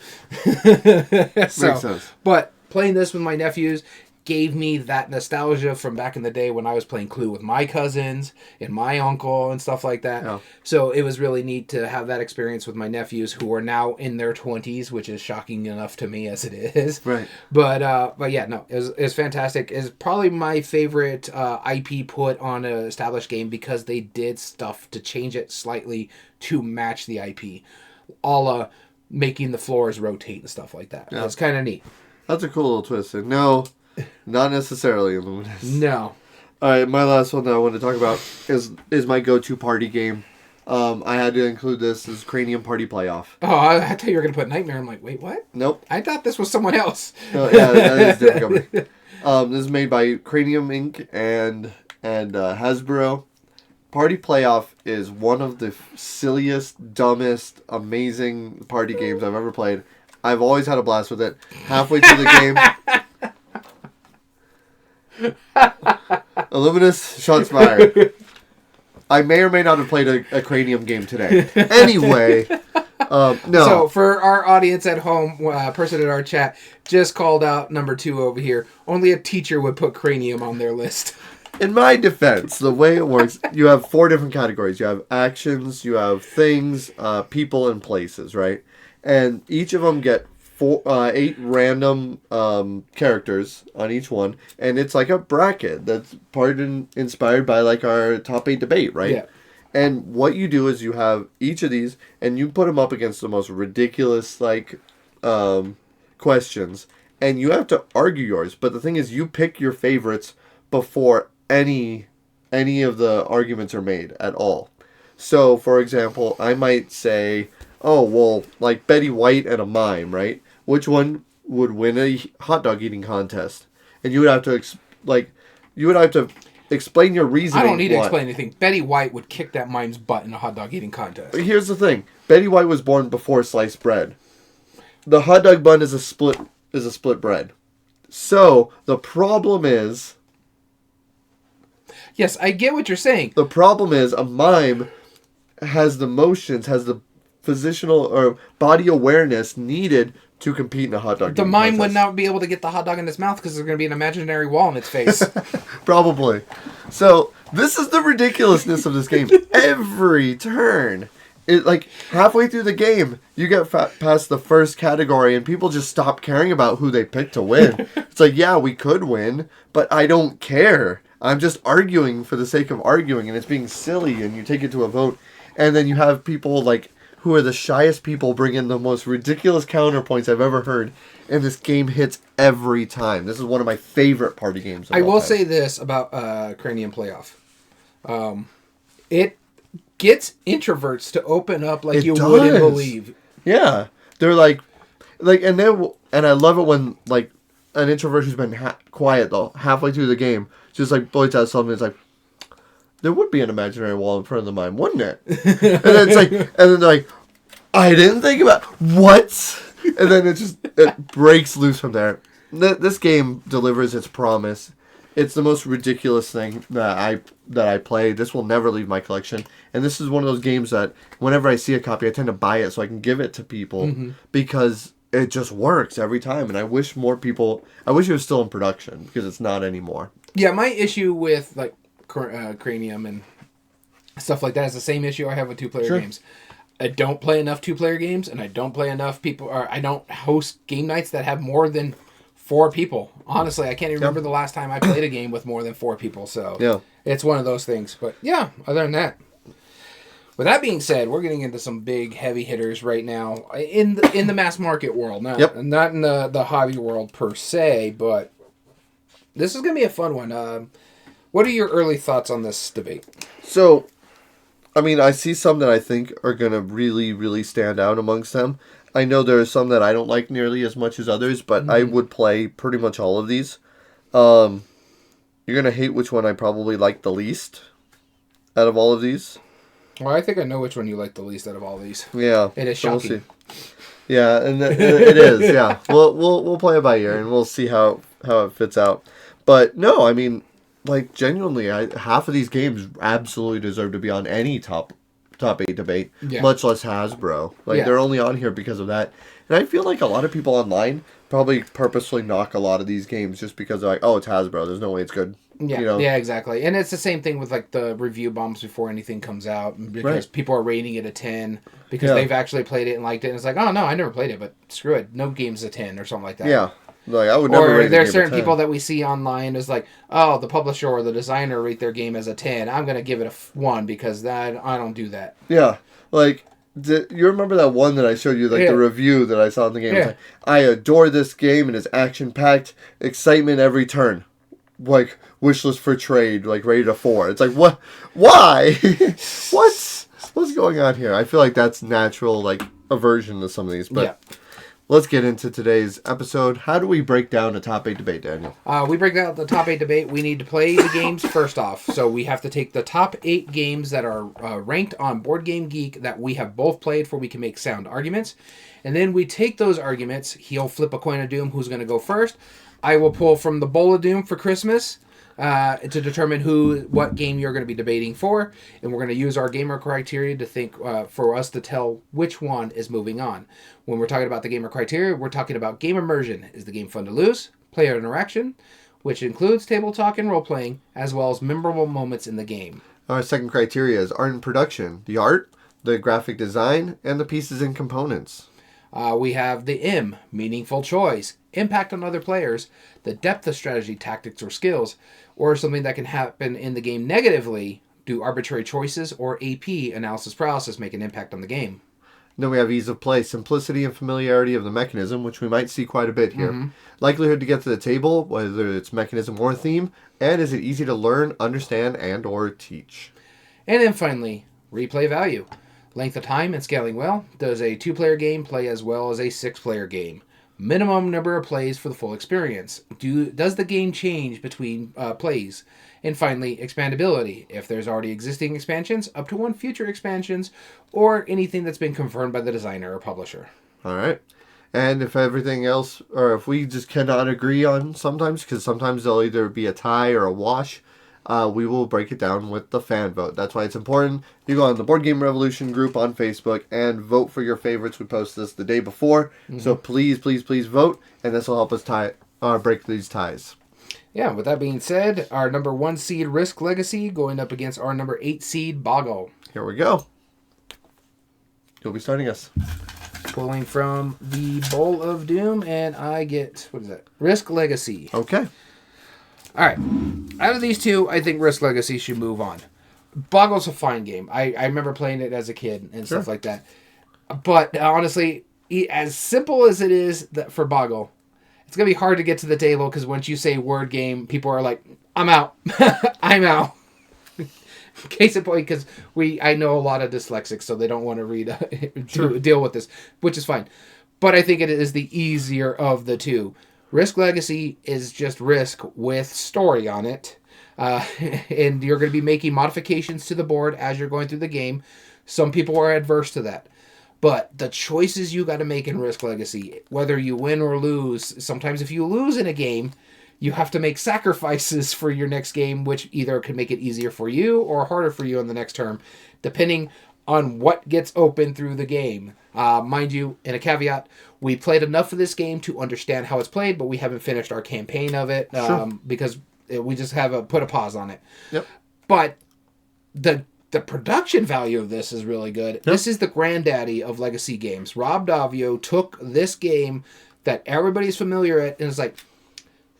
Makes sense. But playing this with my nephews gave me that nostalgia from back in the day when I was playing Clue with my cousins and my uncle and stuff like that. Oh. So it was really neat to have that experience with my nephews who are now in their 20s, which is shocking enough to me as it is. Right. But yeah, no, it was fantastic. It's probably my favorite IP put on an established game because they did stuff to change it slightly to match the IP. A la making the floors rotate and stuff like that. Yeah. It's kind of neat. That's a cool little twist. And no, not necessarily Illuminous. No. All right, my last one that I want to talk about is my go-to party game. I had to include this as Cranium Party Playoff. Oh, I thought you were going to put Nightmare. I'm like, wait, what? Nope. I thought this was someone else. No, yeah, that is a different company. This is made by Cranium Inc. and Hasbro. Party Playoff is one of the silliest, dumbest, amazing party games I've ever played. I've always had a blast with it. Halfway through the game... Illuminous, shots fired. I may or may not have played a Cranium game today. Anyway, no. So for our audience at home, person in our chat just called out number 2 over here. Only a teacher would put Cranium on their list. In my defense, the way it works, you have 4 different categories. You have actions, you have things, people, and places, right? And each of them get 8 random characters on each one, and it's like a bracket that's inspired by like our top 8 debate, right? Yeah. And what you do is you have each of these, and you put them up against the most ridiculous like questions, and you have to argue yours. But the thing is, you pick your favorites before any of the arguments are made at all. So, for example, I might say, oh, well, like Betty White and a mime, right? Which one would win a hot dog eating contest? And you would have to explain your reasoning. I don't need to explain anything. Betty White would kick that mime's butt in a hot dog eating contest. But here's the thing. Betty White was born before sliced bread. The hot dog bun is a split bread. So, the problem is... Yes, I get what you're saying. The problem is a mime has the motions, has the positional or body awareness needed to compete in a hot dog. The mime would not be able to get the hot dog in its mouth because there's going to be an imaginary wall in its face. Probably. So this is the ridiculousness of this game. Every turn, like halfway through the game, you get past the first category and people just stop caring about who they picked to win. It's like, yeah, we could win, but I don't care. I'm just arguing for the sake of arguing, and it's being silly, and you take it to a vote, and then you have people like who are the shyest people bring in the most ridiculous counterpoints I've ever heard, and this game hits every time. This is one of my favorite party games. I will say this about Cranium Playoff. It gets introverts to open up like you wouldn't believe. Yeah. They're like, and I love it when, like, an introvert who's been quiet, though, halfway through the game, just, like, blurts out something. It's like, there would be an imaginary wall in front of the mime, wouldn't it? And then it's like, and then they're like, I didn't think about what? And then it breaks loose from there. This game delivers its promise. It's the most ridiculous thing that I play. This will never leave my collection. And this is one of those games that whenever I see a copy, I tend to buy it so I can give it to people because it just works every time. And I wish it was still in production because it's not anymore. Yeah, my issue with like Cranium and stuff like that is the same issue I have with 2-player games. I don't play enough 2-player games, and I don't play enough people, or I don't host game nights that have more than 4 people. Honestly, I can't even remember the last time I played a game with more than 4 people. So it's one of those things. But yeah, other than that. With that being said, we're getting into some big heavy hitters right now in the mass market world, not in the hobby world per se, but this is going to be a fun one. What are your early thoughts on this debate? So, I mean, I see some that I think are going to really, really stand out amongst them. I know there are some that I don't like nearly as much as others, but I would play pretty much all of these. You're going to hate which one I probably like the least out of all of these. Well, I think I know which one you like the least out of all these. Yeah. It is shocking. We'll see. Yeah, and it is, yeah. We'll play it by ear, and we'll see how it fits out. But, no, I mean, like, genuinely, half of these games absolutely deserve to be on any top 8 debate, much less Hasbro. Like, they're only on here because of that. And I feel like a lot of people online probably purposely knock a lot of these games just because they're like, oh, it's Hasbro, there's no way it's good. Yeah, you know? Yeah, exactly. And it's the same thing with like the review bombs before anything comes out because people are rating it a 10 because they've actually played it and liked it. And it's like, oh, no, I never played it, but screw it. No game's a 10 or something like that. Yeah. Like, I would never rate there are certain people that we see online is like, oh, the publisher or the designer rate their game as a 10. I'm going to give it a 1 because I don't do that. Yeah. Like, you remember that one that I showed you, like the review that I saw in the game? Yeah. Like, I adore this game and it's action-packed, excitement every turn. Like, wish list for trade, like, rated a 4. It's like, what? Why? What what's going on here? I feel like that's natural, like, aversion to some of these. But Yeah. let's get into today's episode. How do we break down a top 8 debate, Daniel? We break down the top 8 debate. We need to play the games first off. So we have to take the top 8 games that are ranked on Board Game Geek that we have both played for we can make sound arguments. And then we take those arguments. He'll flip a coin of doom. Who's going to go first? I will pull from the bowl of doom for Christmas to determine what game you're going to be debating for. And we're going to use our G.A.M.E.R criteria to think for us to tell which one is moving on. When we're talking about the G.A.M.E.R criteria, we're talking about game immersion. Is the game fun to lose? Player interaction, which includes table talk and role playing, as well as memorable moments in the game. Our second criteria is art and production. The art, the graphic design, and the pieces and components. We have the M, meaningful choice, impact on other players, the depth of strategy, tactics, or skills, or something that can happen in the game negatively. Do arbitrary choices or AP, analysis paralysis, make an impact on the game? Then we have ease of play, simplicity and familiarity of the mechanism, which we might see quite a bit here. Mm-hmm. Likelihood to get to the table, whether it's mechanism or theme, and is it easy to learn, understand, and or teach? And then finally, replay value. Length of time and scaling well. Does a 2-player game play as well as a 6-player game? Minimum number of plays for the full experience. Does the game change between plays? And finally, expandability. If there's already existing expansions, up to 1 future expansions, or anything that's been confirmed by the designer or publisher. All right. And if everything else, or if we just cannot agree on sometimes, because sometimes there'll either be a tie or a wash, we will break it down with the fan vote. That's why it's important. You go on the Board Game Revolution group on Facebook and vote for your favorites. We post this the day before. Mm-hmm. So please, please, please vote. And this will help us break these ties. Yeah, with that being said, our number 1 seed Risk Legacy going up against our number 8 seed Boggle. Here we go. You'll be starting us. Pulling from the Bowl of Doom, and I get, what is that? Risk Legacy. Okay. All right. Out of these two, I think Risk Legacy should move on. Boggle's a fine game. I remember playing it as a kid and stuff like that. But honestly, as simple as it is for Boggle, it's going to be hard to get to the table because once you say word game, people are like, I'm out. I'm out. Case in point, because I know a lot of dyslexics, so they don't want to read deal with this, which is fine. But I think it is the easier of the two. Risk Legacy is just Risk with story on it. And you're going to be making modifications to the board as you're going through the game. Some people are adverse to that. But the choices you got to make in Risk Legacy, whether you win or lose, sometimes if you lose in a game, you have to make sacrifices for your next game, which either can make it easier for you or harder for you on the next term, depending on what gets open through the game. Mind you, in a caveat, we played enough of this game to understand how it's played, but we haven't finished our campaign of it because we just have put a pause on it. Yep. But the production value of this is really good. Yep. This is the granddaddy of legacy games. Rob Davio took this game that everybody's familiar with and is like,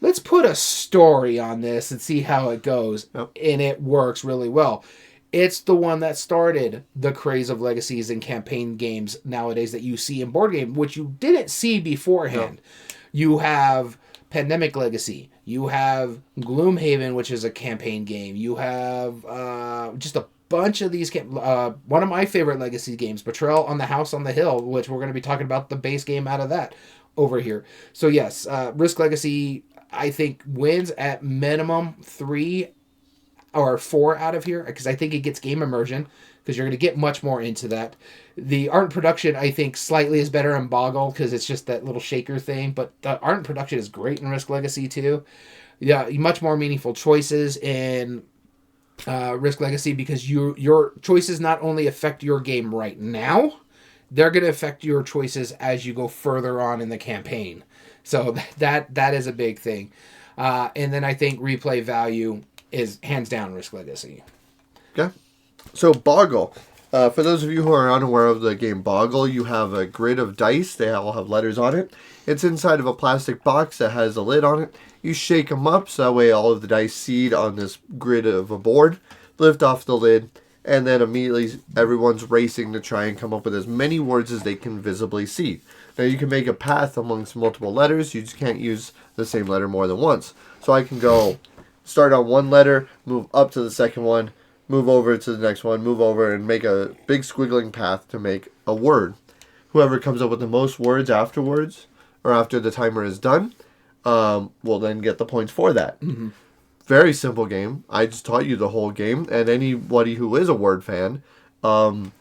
let's put a story on this and see how it goes. Yep. And it works really well. It's the one that started the craze of legacies and campaign games nowadays that you see in board game, which you didn't see beforehand. No. You have Pandemic Legacy. You have Gloomhaven, which is a campaign game. You have just a bunch of these. One of my favorite legacy games, Betrayal on the House on the Hill, which we're going to be talking about the base game out of that over here. So yes, Risk Legacy, I think, wins at minimum 3 or 4 out of here, because I think it gets game immersion, because you're going to get much more into that. The art and production, I think, slightly is better in Boggle, because it's just that little shaker thing, but the art and production is great in Risk Legacy, too. Yeah, much more meaningful choices in Risk Legacy, because your choices not only affect your game right now, they're going to affect your choices as you go further on in the campaign. So that is a big thing. And then I think replay value is hands down Risk Legacy. Okay. So Boggle. For those of you who are unaware of the game Boggle, you have a grid of dice. They all have letters on it. It's inside of a plastic box that has a lid on it. You shake them up so that way all of the dice seed on this grid of a board. Lift off the lid. And then immediately everyone's racing to try and come up with as many words as they can visibly see. Now you can make a path amongst multiple letters. You just can't use the same letter more than once. So I can go start on one letter, move up to the second one, move over to the next one, move over, and make a big squiggling path to make a word. Whoever comes up with the most words afterwards, or after the timer is done, will then get the points for that. Mm-hmm. Very simple game. I just taught you the whole game, and anybody who is a word fan can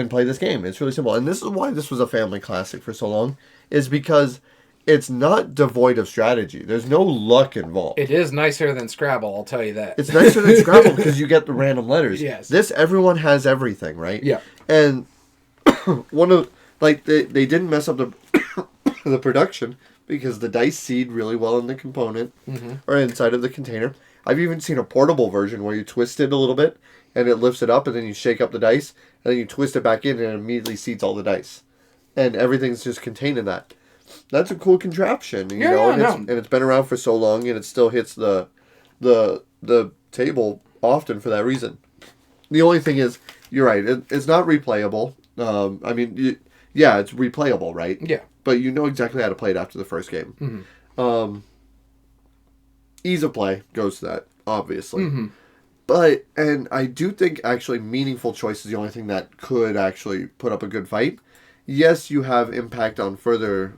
play this game. It's really simple. And this is why this was a family classic for so long, is because it's not devoid of strategy. There's no luck involved. It is nicer than Scrabble, I'll tell you that. It's nicer than Scrabble because you get the random letters. Yes. This, everyone has everything, right? Yeah. And they didn't mess up the the production because the dice seed really well in the component or inside of the container. I've even seen a portable version where you twist it a little bit and it lifts it up, and then you shake up the dice and then you twist it back in and it immediately seeds all the dice. And everything's just contained in that. That's a cool contraption, you know, and it's been around for so long, and it still hits the table often for that reason. The only thing is, you're right, it's not replayable. I mean, it's replayable, right? Yeah. But you know exactly how to play it after the first game. Mm-hmm. Ease of play goes to that, obviously. Mm-hmm. But, and I do think actually meaningful choice is the only thing that could actually put up a good fight. Yes, you have impact on further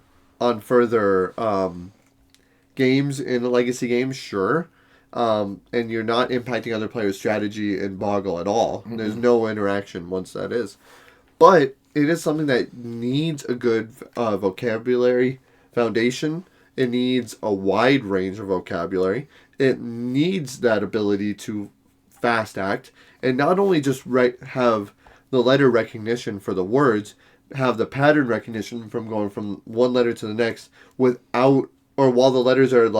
games in the legacy games, sure. And you're not impacting other players' strategy in Boggle at all. Mm-hmm. There's no interaction once that is. But it is something that needs a good vocabulary foundation. It needs a wide range of vocabulary. It needs that ability to fast act. And not only just have the letter recognition for the words, have the pattern recognition from going from one letter to the next without, or while the letters are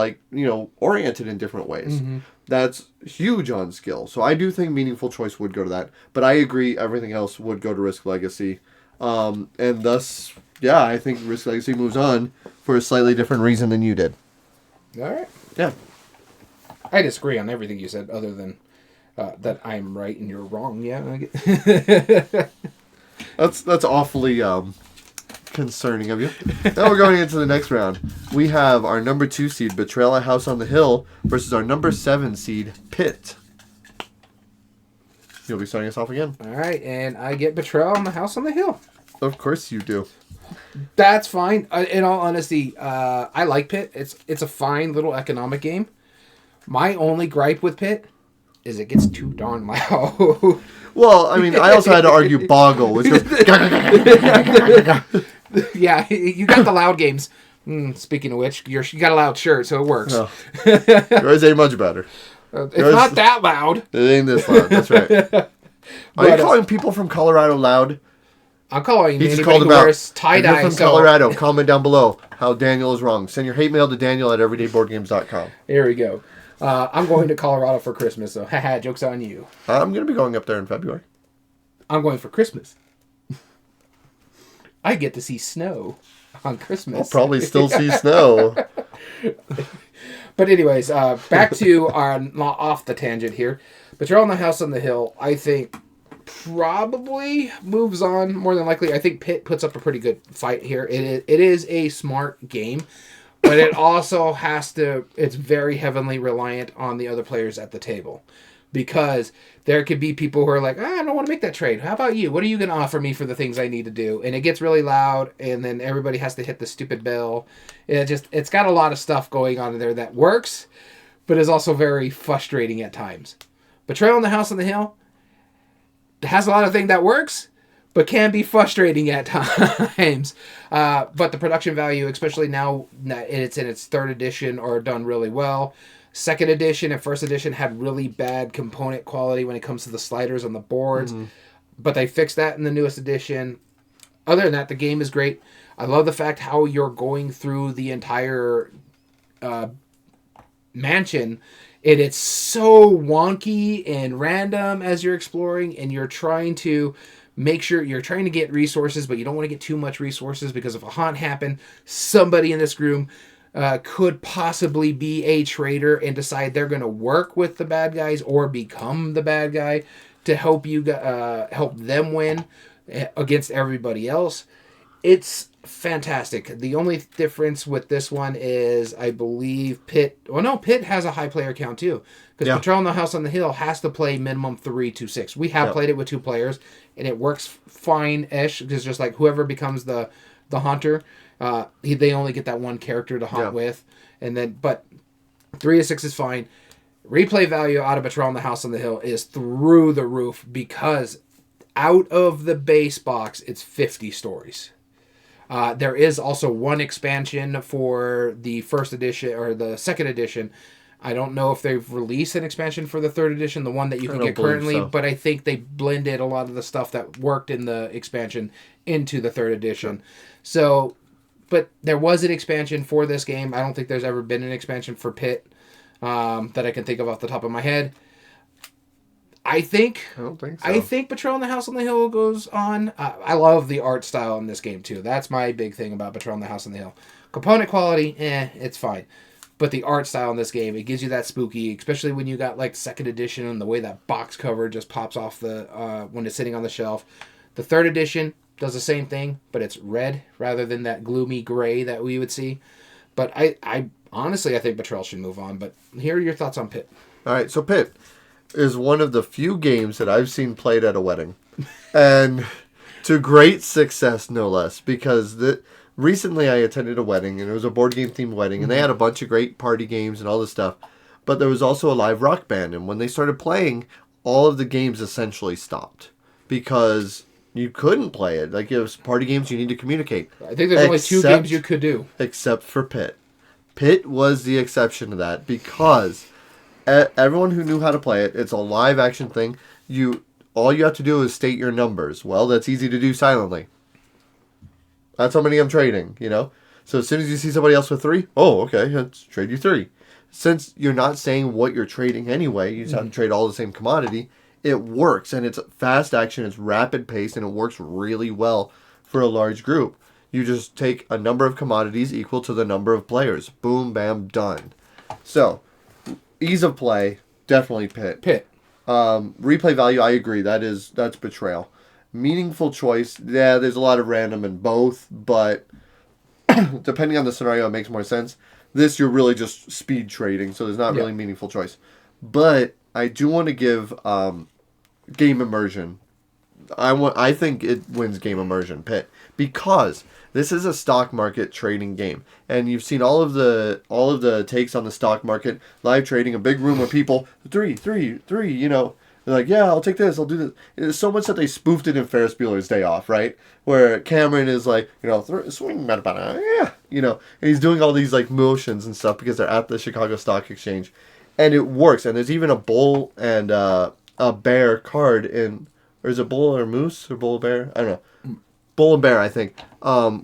oriented in different ways. Mm-hmm. That's huge on skill. So I do think meaningful choice would go to that. But I agree everything else would go to Risk Legacy. And thus, I think Risk Legacy moves on for a slightly different reason than you did. All right. Yeah. I disagree on everything you said other than that I'm right and you're wrong. Yeah. That's awfully concerning of you. Now we're going into the next round. We have our number 2 seed, Betrayal at House on the Hill, versus our number 7 seed, Pit. You'll be starting us off again. All right, and I get Betrayal on the House on the Hill. Of course you do. That's fine. In all honesty, I like Pit. It's a fine little economic game. My only gripe with Pit is it gets too darn loud. Well, I mean, I also had to argue Boggle, which goes... Yeah, you got the loud games. Speaking of which, you got a loud shirt, so it works. Oh. Yours ain't much better. It's not that loud. It ain't this loud, that's right. Are you calling people from Colorado loud? I'm calling anybody who wears tie-dye. If you're from Colorado, comment down below how Daniel is wrong. Send your hate mail to Daniel@everydayboardgames.com. Here we go. I'm going to Colorado for Christmas, so haha, joke's on you. I'm going to be going up there in February. I'm going for Christmas. I get to see snow on Christmas. I'll probably still see snow. But anyways, back to our off the tangent here. Betrayal on the House on the Hill, I think probably moves on more than likely. I think Pitt puts up a pretty good fight here. It is a smart game, but it also it's very heavily reliant on the other players at the table. Because there could be people who are like, I don't want to make that trade. How about you? What are you going to offer me for the things I need to do? And it gets really loud, and then everybody has to hit the stupid bell. It's got a lot of stuff going on in there that works, but is also very frustrating at times. Betrayal on the House on the Hill has a lot of things that works, but can be frustrating at times. But the production value, especially now it's in its 3rd edition, are done really well. 2nd edition and 1st edition had really bad component quality when it comes to the sliders on the boards. Mm-hmm. But they fixed that in the newest edition. Other than that, the game is great. I love the fact how you're going through the entire mansion. And it's so wonky and random as you're exploring. And you're trying to make sure you're trying to get resources, but you don't want to get too much resources because if a haunt happened, somebody in this room could possibly be a traitor and decide they're going to work with the bad guys or become the bad guy to help you help them win against everybody else. It's fantastic. The only difference with this one is I believe Pitt. Well, no, Pitt has a high player count too. Because Patrol in the House on the Hill has to play minimum 3 to 6. We have played it with 2 players, and it works fine-ish. Because just like whoever becomes the hunter, they only get that one character to hunt with, and then but 3 to 6 is fine. Replay value out of Patrol in the House on the Hill is through the roof because out of the base box it's 50 stories. There is also one expansion for the first edition or the second edition. I don't know if they've released an expansion for the third edition, the one that you can get currently, but I think they blended a lot of the stuff that worked in the expansion into the third edition. So, but there was an expansion for this game. I don't think there's ever been an expansion for Pitt that I can think of off the top of my head. I don't think so. I think Patrol in the House on the Hill goes on. I love the art style in this game too. That's my big thing about Patrol in the House on the Hill. Component quality, it's fine. But the art style in this game, it gives you that spooky, especially when you got like second edition and the way that box cover just pops off the when it's sitting on the shelf. The third edition does the same thing, but it's red rather than that gloomy gray that we would see. But I honestly, I think Patrol should move on. But here are your thoughts on Pitt. All right, so Pitt is one of the few games that I've seen played at a wedding. And to great success, no less, because recently I attended a wedding, and it was a board game themed wedding, and they had a bunch of great party games and all this stuff. But there was also a live rock band, and when they started playing, all of the games essentially stopped because you couldn't play it. Like, it was party games, you need to communicate. I think there's only 2 games you could do. Except for Pitt. Pitt was the exception to that because everyone who knew how to play it, it's a live action thing. All you have to do is state your numbers. Well, that's easy to do silently. That's how many I'm trading, So as soon as you see somebody else with 3, okay, let's trade you 3. Since you're not saying what you're trading anyway, you just have to trade all the same commodity, it works. And it's fast action, it's rapid pace, and it works really well for a large group. You just take a number of commodities equal to the number of players. Boom, bam, done. So, ease of play, definitely Pitt. Replay value, I agree. That's Betrayal. Meaningful choice, there's a lot of random in both, but depending on the scenario, it makes more sense. This, you're really just speed trading, so there's not really meaningful choice. But I do want to give game immersion. I think it wins game immersion, Pitt, because this is a stock market trading game, and you've seen all of the takes on the stock market, live trading, a big room of people, three, they're like, yeah, I'll take this, I'll do this. It's so much that they spoofed it in Ferris Bueller's Day Off, right? Where Cameron is like, swing, and he's doing all these like motions and stuff because they're at the Chicago Stock Exchange, and it works. And there's even a bull and a bear card in, or is it bull or moose or bull or bear? I don't know. Bull and bear, I think,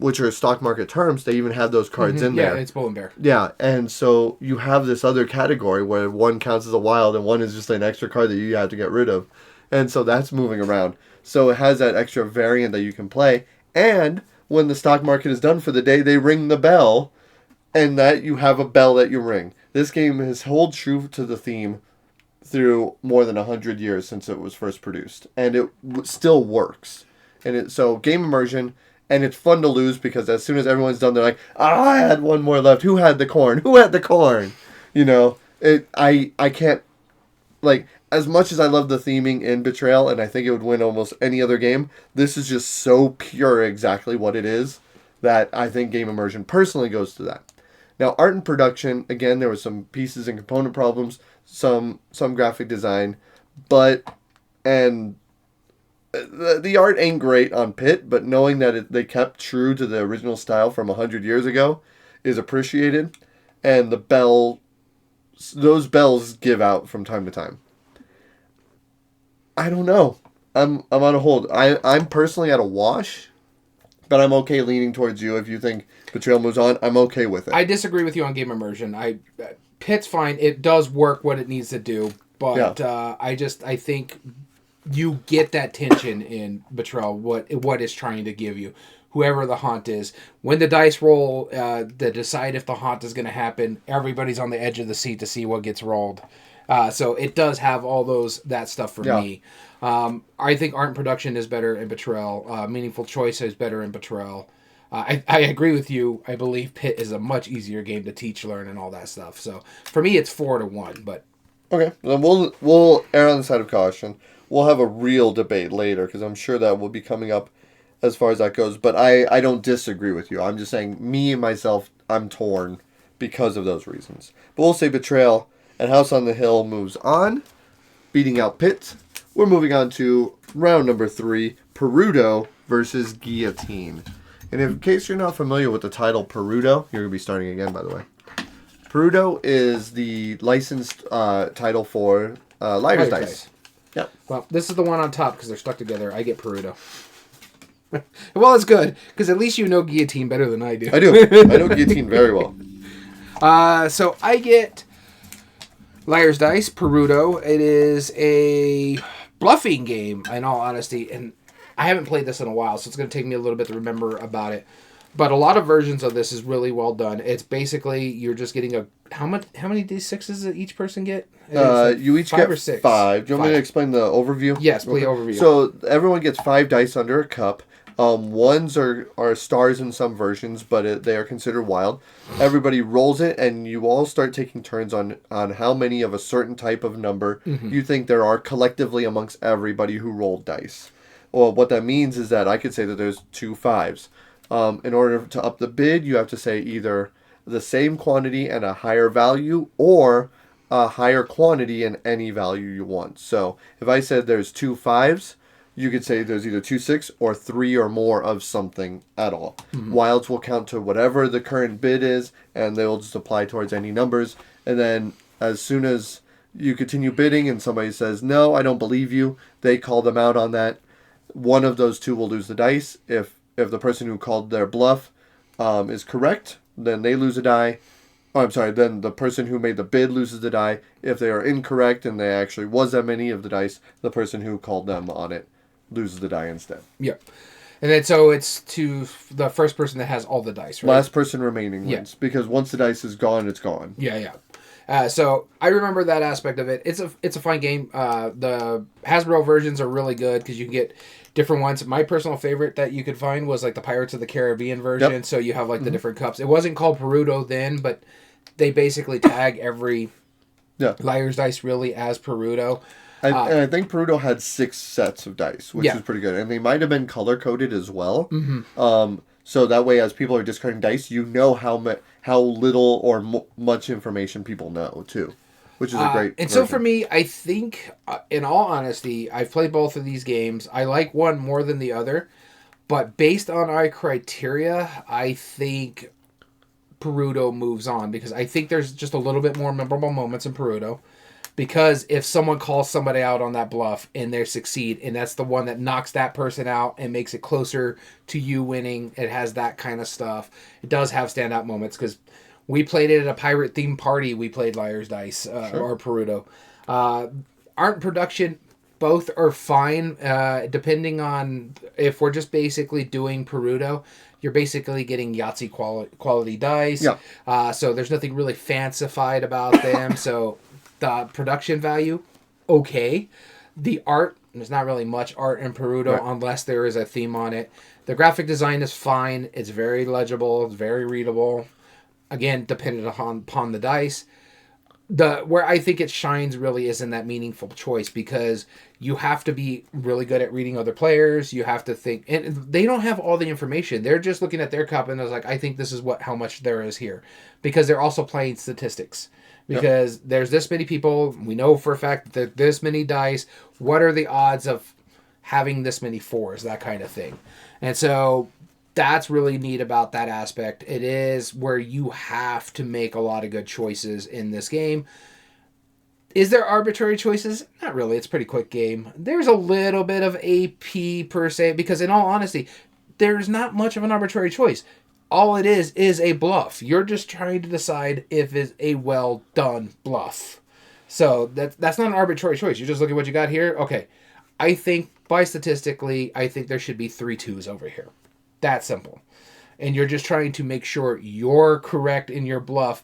which are stock market terms. They even have those cards in there. Yeah, it's bull and bear. Yeah, and so you have this other category where one counts as a wild and one is just an extra card that you have to get rid of. And so that's moving around. So it has that extra variant that you can play. And when the stock market is done for the day, they ring the bell, and that you have a bell that you ring. This game has held true to the theme through more than 100 years since it was first produced. And it still works. And so game immersion, and it's fun to lose because as soon as everyone's done, they're like, I had one more left. Who had the corn? Who had the corn? I can't, like, as much as I love the theming in Betrayal, and I think it would win almost any other game, this is just so pure exactly what it is that I think game immersion personally goes to that. Now, art and production, again, there were some pieces and component problems, some graphic design, and the art ain't great on Pitt, but knowing that they kept true to the original style from 100 years ago is appreciated. And those bells give out from time to time. I don't know. I'm on a hold. I'm personally at a wash, but I'm okay leaning towards you. If you think Betrayal moves on, I'm okay with it. I disagree with you on game immersion. Pitt's fine. It does work what it needs to do, but I think you get that tension in Betrayal, what it's trying to give you. Whoever the haunt is. When the dice roll to decide if the haunt is going to happen, everybody's on the edge of the seat to see what gets rolled. So it does have all that stuff for me. I think art and production is better in Betrayal. Meaningful choice is better in Betrayal. I agree with you. I believe Pit is a much easier game to teach, learn, and all that stuff. So for me, it's 4-1. But Okay, then we'll err on the side of caution. We'll have a real debate later because I'm sure that will be coming up as far as that goes. But I don't disagree with you. I'm just saying me and myself, I'm torn because of those reasons. But we'll say Betrayal and House on the Hill moves on, beating out Pit. We're moving on to round number 3, Perudo versus Guillotine. And in case you're not familiar with the title Perudo, you're going to be starting again, by the way. Perudo is the licensed title for Liar's Dice. Yep. Well, this is the one on top because they're stuck together. I get Perudo. Well, it's good because at least you know Guillotine better than I do. I do. I know Guillotine very well. So I get Liar's Dice, Perudo. It is a bluffing game, in all honesty, and I haven't played this in a while, so it's going to take me a little bit to remember about it. But a lot of versions of this is really well done. It's basically you're just getting a how many D6s does each person get? You each get 6. 5. Do you want me to explain the overview? Yes, please overview. So everyone gets 5 dice under a cup. Ones are stars in some versions, but they are considered wild. Everybody rolls it, and you all start taking turns on how many of a certain type of number you think there are collectively amongst everybody who rolled dice. Well, what that means is that I could say that there's 2 5s. In order to up the bid, you have to say either the same quantity and a higher value or a higher quantity and any value you want. So if I said there's 2 5s, you could say there's either 2 6 or 3 or more of something at all. Wilds will count to whatever the current bid is, and they will just apply towards any numbers. And then as soon as you continue bidding and somebody says, no, I don't believe you, they call them out on that. One of those two will lose the dice. If the person who called their bluff is correct, then they lose a die. Oh, I'm sorry, then the person who made the bid loses the die. If they are incorrect and there actually was that many of the dice, the person who called them on it loses the die instead. Yep. And then so it's to the first person that has all the dice, right? Last person remaining wins. Because once the dice is gone, it's gone. Yeah. So I remember that aspect of it. It's a fun game. The Hasbro versions are really good because you can get different ones. My personal favorite that you could find was like the Pirates of the Caribbean version. Yep. So you have like the different cups. It wasn't called Perudo then, but they basically tag every Liar's Dice really as Perudo. And I think Perudo had 6 sets of dice, which is pretty good. And they might have been color-coded as well. So that way, as people are discarding dice, you know how little or much information people know, too. Which is a great version. So for me, I think, in all honesty, I've played both of these games. I like one more than the other. But based on our criteria, I think Perudo moves on. Because I think there's just a little bit more memorable moments in Perudo. Because if someone calls somebody out on that bluff and they succeed, and that's the one that knocks that person out and makes it closer to you winning, it has that kind of stuff. It does have standout moments because we played it at a pirate-themed party. We played Liar's Dice or Perudo. Art and production, both are fine, depending on if we're just basically doing Perudo. You're basically getting Yahtzee quality dice. Yeah. So there's nothing really fancified about them. So the production value, okay. The art, there's not really much art in Perudo unless there is a theme on it. The graphic design is fine. It's very legible. It's very readable. Again, dependent upon the dice. Where I think it shines really is in that meaningful choice because you have to be really good at reading other players. You have to think, and they don't have all the information. They're just looking at their cup and they're like, I think this is how much there is here, because they're also playing statistics. Because there's this many people, we know for a fact that this many dice. What are the odds of having this many 4s? That kind of thing, and so. That's really neat about that aspect. It is where you have to make a lot of good choices in this game. Is there arbitrary choices? Not really. It's a pretty quick game. There's a little bit of AP per se, because in all honesty, there's not much of an arbitrary choice. All it is a bluff. You're just trying to decide if it's a well done bluff. So that's not an arbitrary choice. You just look at what you got here. Okay, I think statistically, I think there should be 3 2s over here. That simple. And you're just trying to make sure you're correct in your bluff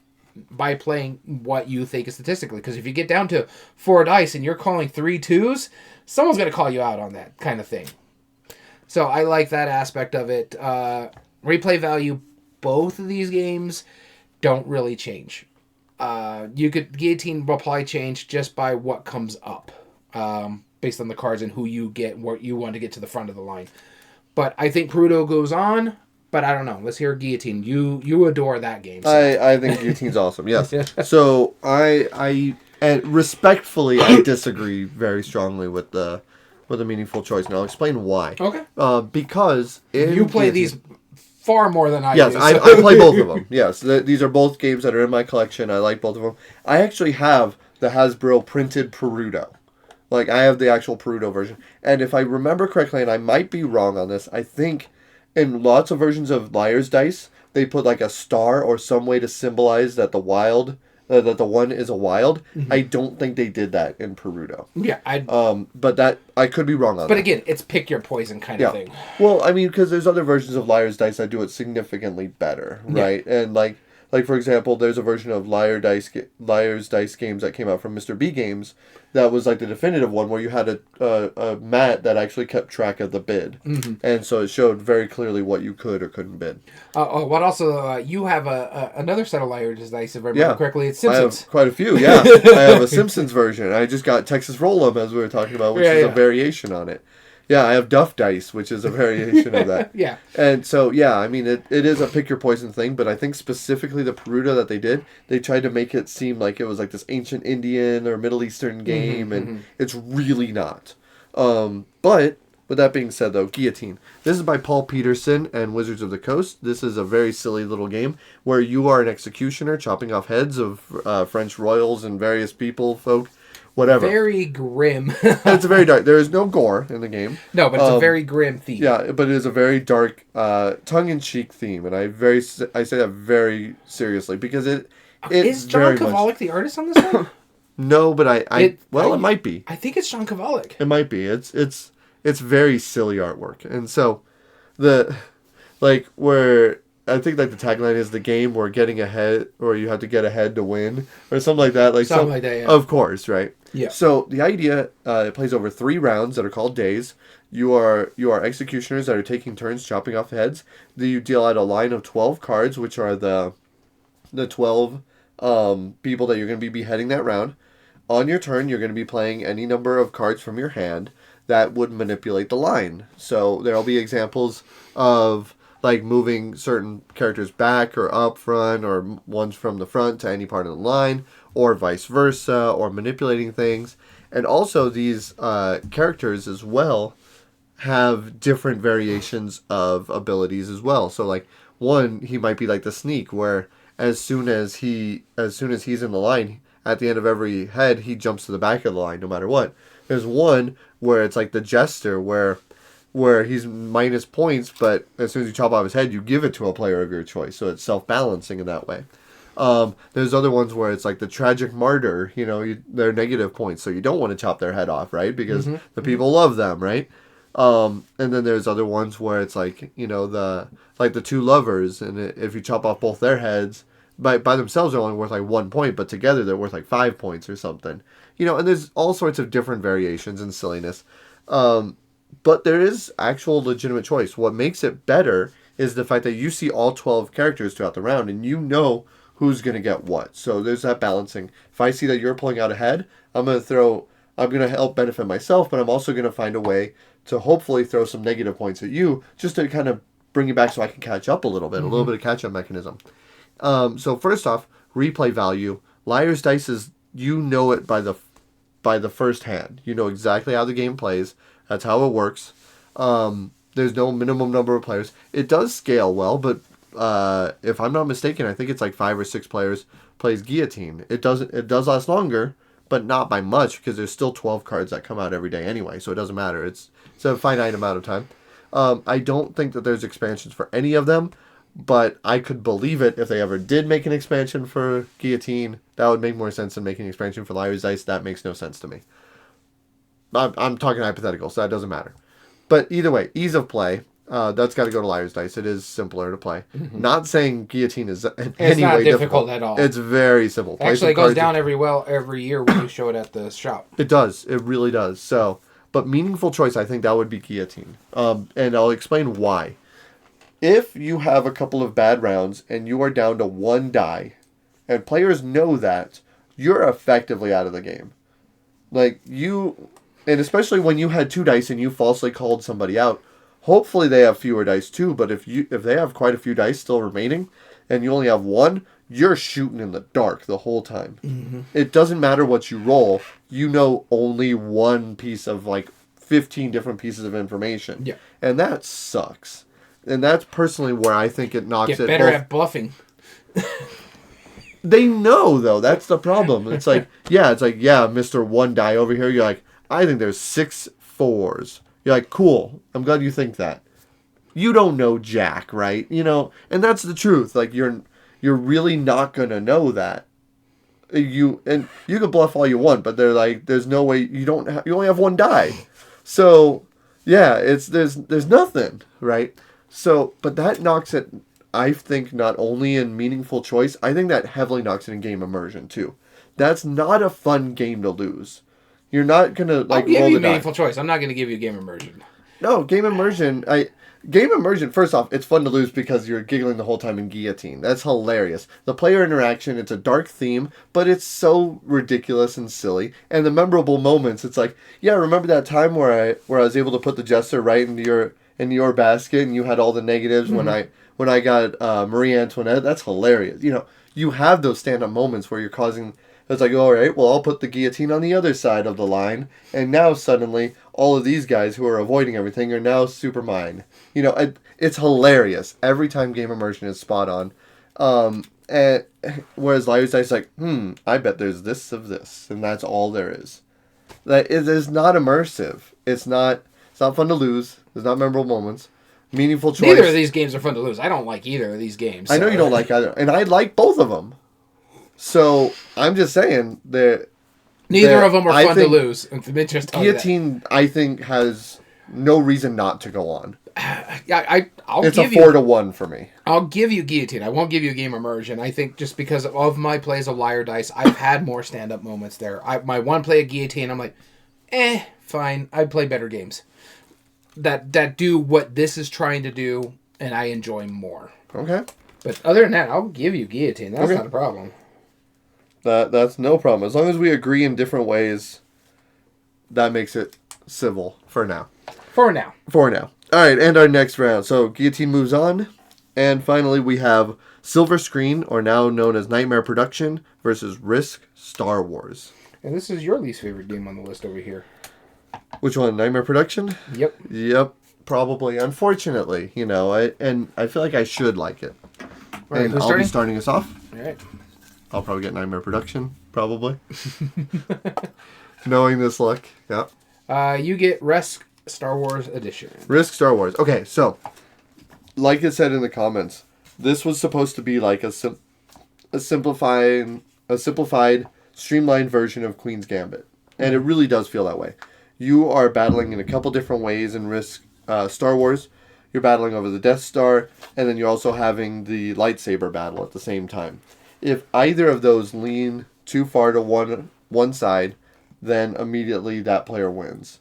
by playing what you think is statistically. Because if you get down to 4 dice and you're calling 3 2s, someone's going to call you out on that kind of thing. So I like that aspect of it. replay value, both of these games don't really change. Guillotine will probably change just by what comes up, based on the cards and who you get, what you want to get to the front of the line. But I think Perudo goes on, but I don't know. Let's hear Guillotine. You adore that game. So. I think Guillotine's awesome. Yes. So and respectfully, I disagree very strongly with the meaningful choice, and I'll explain why. Okay. Because you play these far more than I do. Yes, I play both of them. Yes, these are both games that are in my collection. I like both of them. I actually have the Hasbro printed Perudo. Like, I have the actual Perudo version. And if I remember correctly, and I might be wrong on this, I think in lots of versions of Liar's Dice, they put like a star or some way to symbolize that the one is a wild. Mm-hmm. I don't think they did that in Perudo. Yeah, but that I could be wrong on. But again, it's pick your poison kind of thing. Well, I mean, because there's other versions of Liar's Dice that do it significantly better, right? Yeah. And like for example, there's a version of Liar's Dice games that came out from Mr. B Games that was like the definitive one where you had a mat that actually kept track of the bid, mm-hmm. and so it showed very clearly what you could or couldn't bid. What also you have another set of Liar's Dice, if I remember correctly. It's Simpsons. I have quite a few. Yeah, I have a Simpsons version. I just got Texas Roll'em, as we were talking about, which is a variation on it. Yeah, I have Duff Dice, which is a variation of that. Yeah. And so, yeah, I mean, it is a pick your poison thing, but I think specifically the Perudo that they did, they tried to make it seem like it was like this ancient Indian or Middle Eastern game, and it's really not. But, with that being said, though, Guillotine. This is by Paul Peterson and Wizards of the Coast. This is a very silly little game where you are an executioner chopping off heads of French royals and various folk. Whatever. Very grim. It's very dark. There is no gore in the game. No, but it's a very grim theme. Yeah, but it is a very dark, tongue-in-cheek theme, and I say that very seriously because it's is John Kovalic the artist on this one? No, but it might be. I think it's John Kovalic. It might be. It's very silly artwork, and so where. I think the tagline is the game where getting ahead, or you have to get ahead to win, or something like that. Something like that, yeah. Of course, right? Yeah. So the idea, it plays over 3 rounds that are called days. You are executioners that are taking turns chopping off heads. Then you deal out a line of 12 cards, which are the 12 people that you're going to be beheading that round. On your turn, you're going to be playing any number of cards from your hand that would manipulate the line. So there'll be examples of moving certain characters back or up front, or ones from the front to any part of the line, or vice versa, or manipulating things. And also these characters as well have different variations of abilities as well. So one, he might be like the sneak, where as soon as he's in the line, at the end of every head, he jumps to the back of the line no matter what. There's one where it's like the jester, where he's minus points, but as soon as you chop off his head, you give it to a player of your choice. So it's self-balancing in that way. There's other ones where it's like the tragic martyr, they're negative points, so you don't want to chop their head off, right? Because the people love them, right? And then there's other ones where it's the 2 lovers, and if you chop off both their heads, by themselves they're only worth 1 point, but together they're worth 5 points or something. And there's all sorts of different variations and silliness. But there is actual legitimate choice. What makes it better is the fact that you see all 12 characters throughout the round, and you know who's going to get what. So there's that balancing. If I see that you're pulling out ahead, I'm going to help benefit myself, but I'm also going to find a way to hopefully throw some negative points at you, just to kind of bring you back so I can catch up a little bit, a little bit of catch-up mechanism. So first off, replay value. Liar's Dice is, it by the first hand. You know exactly how the game plays. That's how it works. There's no minimum number of players. It does scale well, but if I'm not mistaken, I think it's 5 or 6 players plays Guillotine. It does last longer, but not by much, because there's still 12 cards that come out every day anyway, so it doesn't matter. It's a finite amount of time. I don't think that there's expansions for any of them, but I could believe it if they ever did make an expansion for Guillotine. That would make more sense than making an expansion for Liar's Dice. That makes no sense to me. I'm talking hypothetical, so that doesn't matter. But either way, ease of play, that's got to go to Liar's Dice. It is simpler to play. Mm-hmm. Not saying Guillotine is in any way difficult at all. It's very simple. Actually, it goes down every year when you show it at the shop. It does. It really does. So, but meaningful choice, I think that would be Guillotine. And I'll explain why. If you have a couple of bad rounds and you are down to 1 die, and players know that, you're effectively out of the game. Like, and especially when you had 2 dice and you falsely called somebody out, hopefully they have fewer dice too, but if they have quite a few dice still remaining, and you only have 1, you're shooting in the dark the whole time. Mm-hmm. It doesn't matter what you roll, you know only one piece of, like, 15 different pieces of information. Yeah. And that sucks. And that's personally where I think it knocks Get it. better at bluffing. They know, though. That's the problem. It's like, Mr. 1 die over here. You're like, I think there's 6 4s. You're like, cool. I'm glad you think that. You don't know jack, right? And that's the truth. Like, you're really not going to know that. You can bluff all you want, but they're like, there's no way you only have 1 die. So, yeah, there's nothing, right? So, but that knocks it, I think, not only in meaningful choice, I think that heavily knocks it in game immersion, too. That's not a fun game to lose. You're not going to, like, I'll give roll you the die. meaningful choice. I'm not going to give you game immersion. No, game immersion, first off, it's fun to lose because you're giggling the whole time in Guillotine. That's hilarious. The player interaction, it's a dark theme, but it's so ridiculous and silly. And the memorable moments, it's like, yeah, remember that time where I was able to put the jester right into your basket and you had all the negatives when I got Marie Antoinette? That's hilarious. You have those stand-up moments where you're causing... It's like, all right, well, I'll put the guillotine on the other side of the line, and now suddenly all of these guys who are avoiding everything are now super mine. It's hilarious. Every time game immersion is spot on. And whereas Liar's Dice is like, I bet there's this of this, and that's all there is. That it is not immersive. It's not fun to lose. There's not memorable moments. Meaningful choice. Neither of these games are fun to lose. I don't like either of these games. I know you don't like either, and I like both of them. So I'm just saying that neither of them are fun to lose. Guillotine, I think, has no reason not to go on. It's a 4 to 1 for me. I'll give you Guillotine. I won't give you game immersion. I think just because of my plays of Liar Dice, I've had more stand-up moments there. My one play of Guillotine, I'm like, fine. I play better games that do what this is trying to do, and I enjoy more. Okay. But other than that, I'll give you Guillotine. That's not a problem. That's no problem. As long as we agree in different ways, that makes it civil for now. For now. All right, and our next round. So Guillotine moves on. And finally, we have Silver Screen, or now known as Nightmare Production, versus Risk Star Wars. And this is your least favorite game on the list over here. Which one? Nightmare Production? Yep. Probably. Unfortunately, I feel like I should like it. All right, and I'll be starting us off. All right. I'll probably get Nightmare Production, probably. Knowing this luck, yeah. You get Risk Star Wars Edition. Risk Star Wars. Okay, so, like it said in the comments, this was supposed to be like a simplified, streamlined version of Queen's Gambit. And it really does feel that way. You are battling in a couple different ways in Risk Star Wars. You're battling over the Death Star, and then you're also having the lightsaber battle at the same time. If either of those lean too far to one side, then immediately that player wins.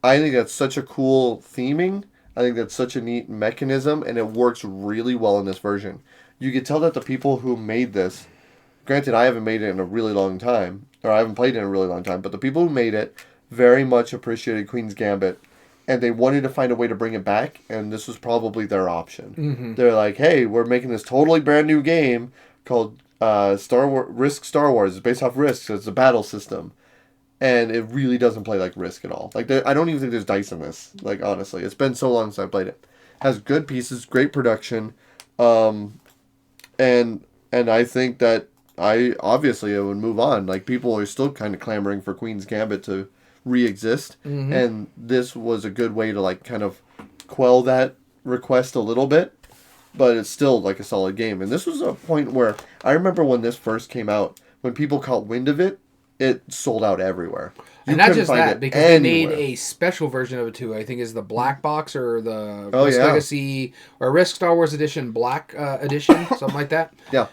I think that's such a cool theming. I think that's such a neat mechanism, and it works really well in this version. You can tell that the people who made this, granted I haven't made it in a really long time, or I haven't played it in a really long time, but the people who made it very much appreciated Queen's Gambit, and they wanted to find a way to bring it back, and this was probably their option. Mm-hmm. They're like, hey, we're making this totally brand new game called Risk Star Wars. It's based off Risk, so it's a battle system. And it really doesn't play like Risk at all. Like, I don't even think there's dice in this. Like, honestly. It's been so long since I played it. Has good pieces, great production. And I think that it would move on. Like, people are still kind of clamoring for Queen's Gambit to re-exist. Mm-hmm. And this was a good way to, like, kind of quell that request a little bit. But it's still, like, a solid game. And this was a point where I remember when this first came out, when people caught wind of it, it sold out everywhere. And not just that, because they made a special version of it too. I think is the Black Box or the Risk Legacy or Risk Star Wars Edition Black Edition, something like that. Yeah.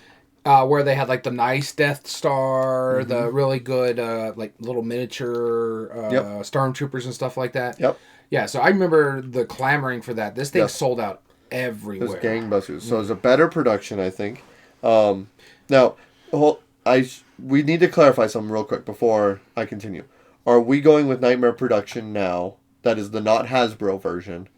Where they had like the nice Death Star, the really good like little miniature stormtroopers and stuff like that. Yep. Yeah, so I remember the clamoring for that. This thing sold out everywhere. It was gangbusters. So it's a better production, I think. Now, we need to clarify something real quick before I continue. Are we going with Nightmare Production now? That is the not Hasbro version,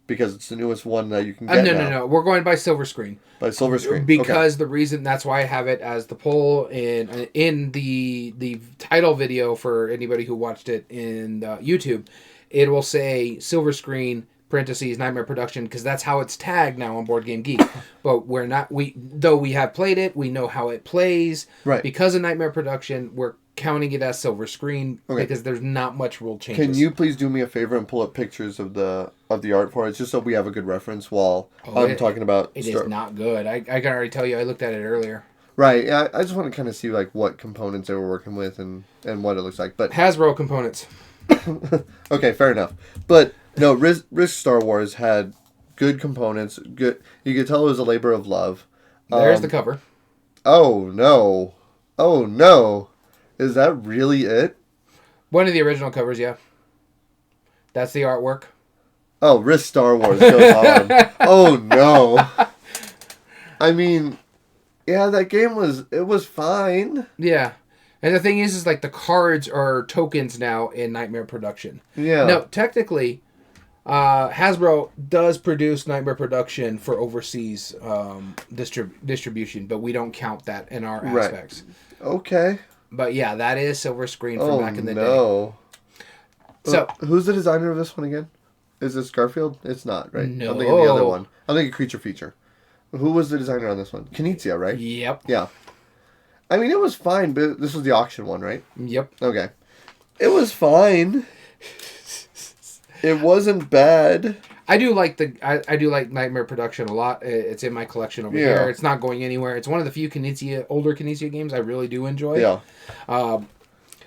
because it's the newest one that you can get now. No. We're going by Silver Screen. By Silver Screen. Because the reason, that's why I have it as the poll in the title video for anybody who watched it in YouTube. It will say Silver Screen parentheses Nightmare Production, because that's how it's tagged now on Board Game Geek. But though we have played it, we know how it plays. Right. Because of Nightmare Production, we're counting it as Silver Screen because there's not much rule changes. Can you please do me a favor and pull up pictures of the art for it, just so we have a good reference while I'm talking about... It is not good. I can already tell you, I looked at it earlier. Right, yeah, I just want to kind of see like what components they were working with and what it looks like. But Hasbro components. Okay, fair enough. But no, Risk Star Wars had good components. Good, you could tell it was a labor of love. There's the cover. Oh no! Is that really it? One of the original covers, yeah. That's the artwork. Oh, Risk Star Wars goes on. Oh no! I mean, yeah, that game was fine. Yeah. And the thing is like the cards are tokens now in Nightmare Production. Yeah. No, technically, Hasbro does produce Nightmare Production for overseas distribution, but we don't count that in our aspects. Okay. But yeah, that is Silver Screen from back in the day. So who's the designer of this one again? Is this Garfield? It's not, right? No. I'm thinking the other one. I'm thinking Creature Feature. Who was the designer on this one? Knizia, right? Yep. Yeah. I mean, it was fine, but this was the auction one, right? Yep. Okay. It was fine. It wasn't bad. I do like Nightmare Production a lot. It's in my collection over here. It's not going anywhere. It's one of the few older Knizia games I really do enjoy. Yeah.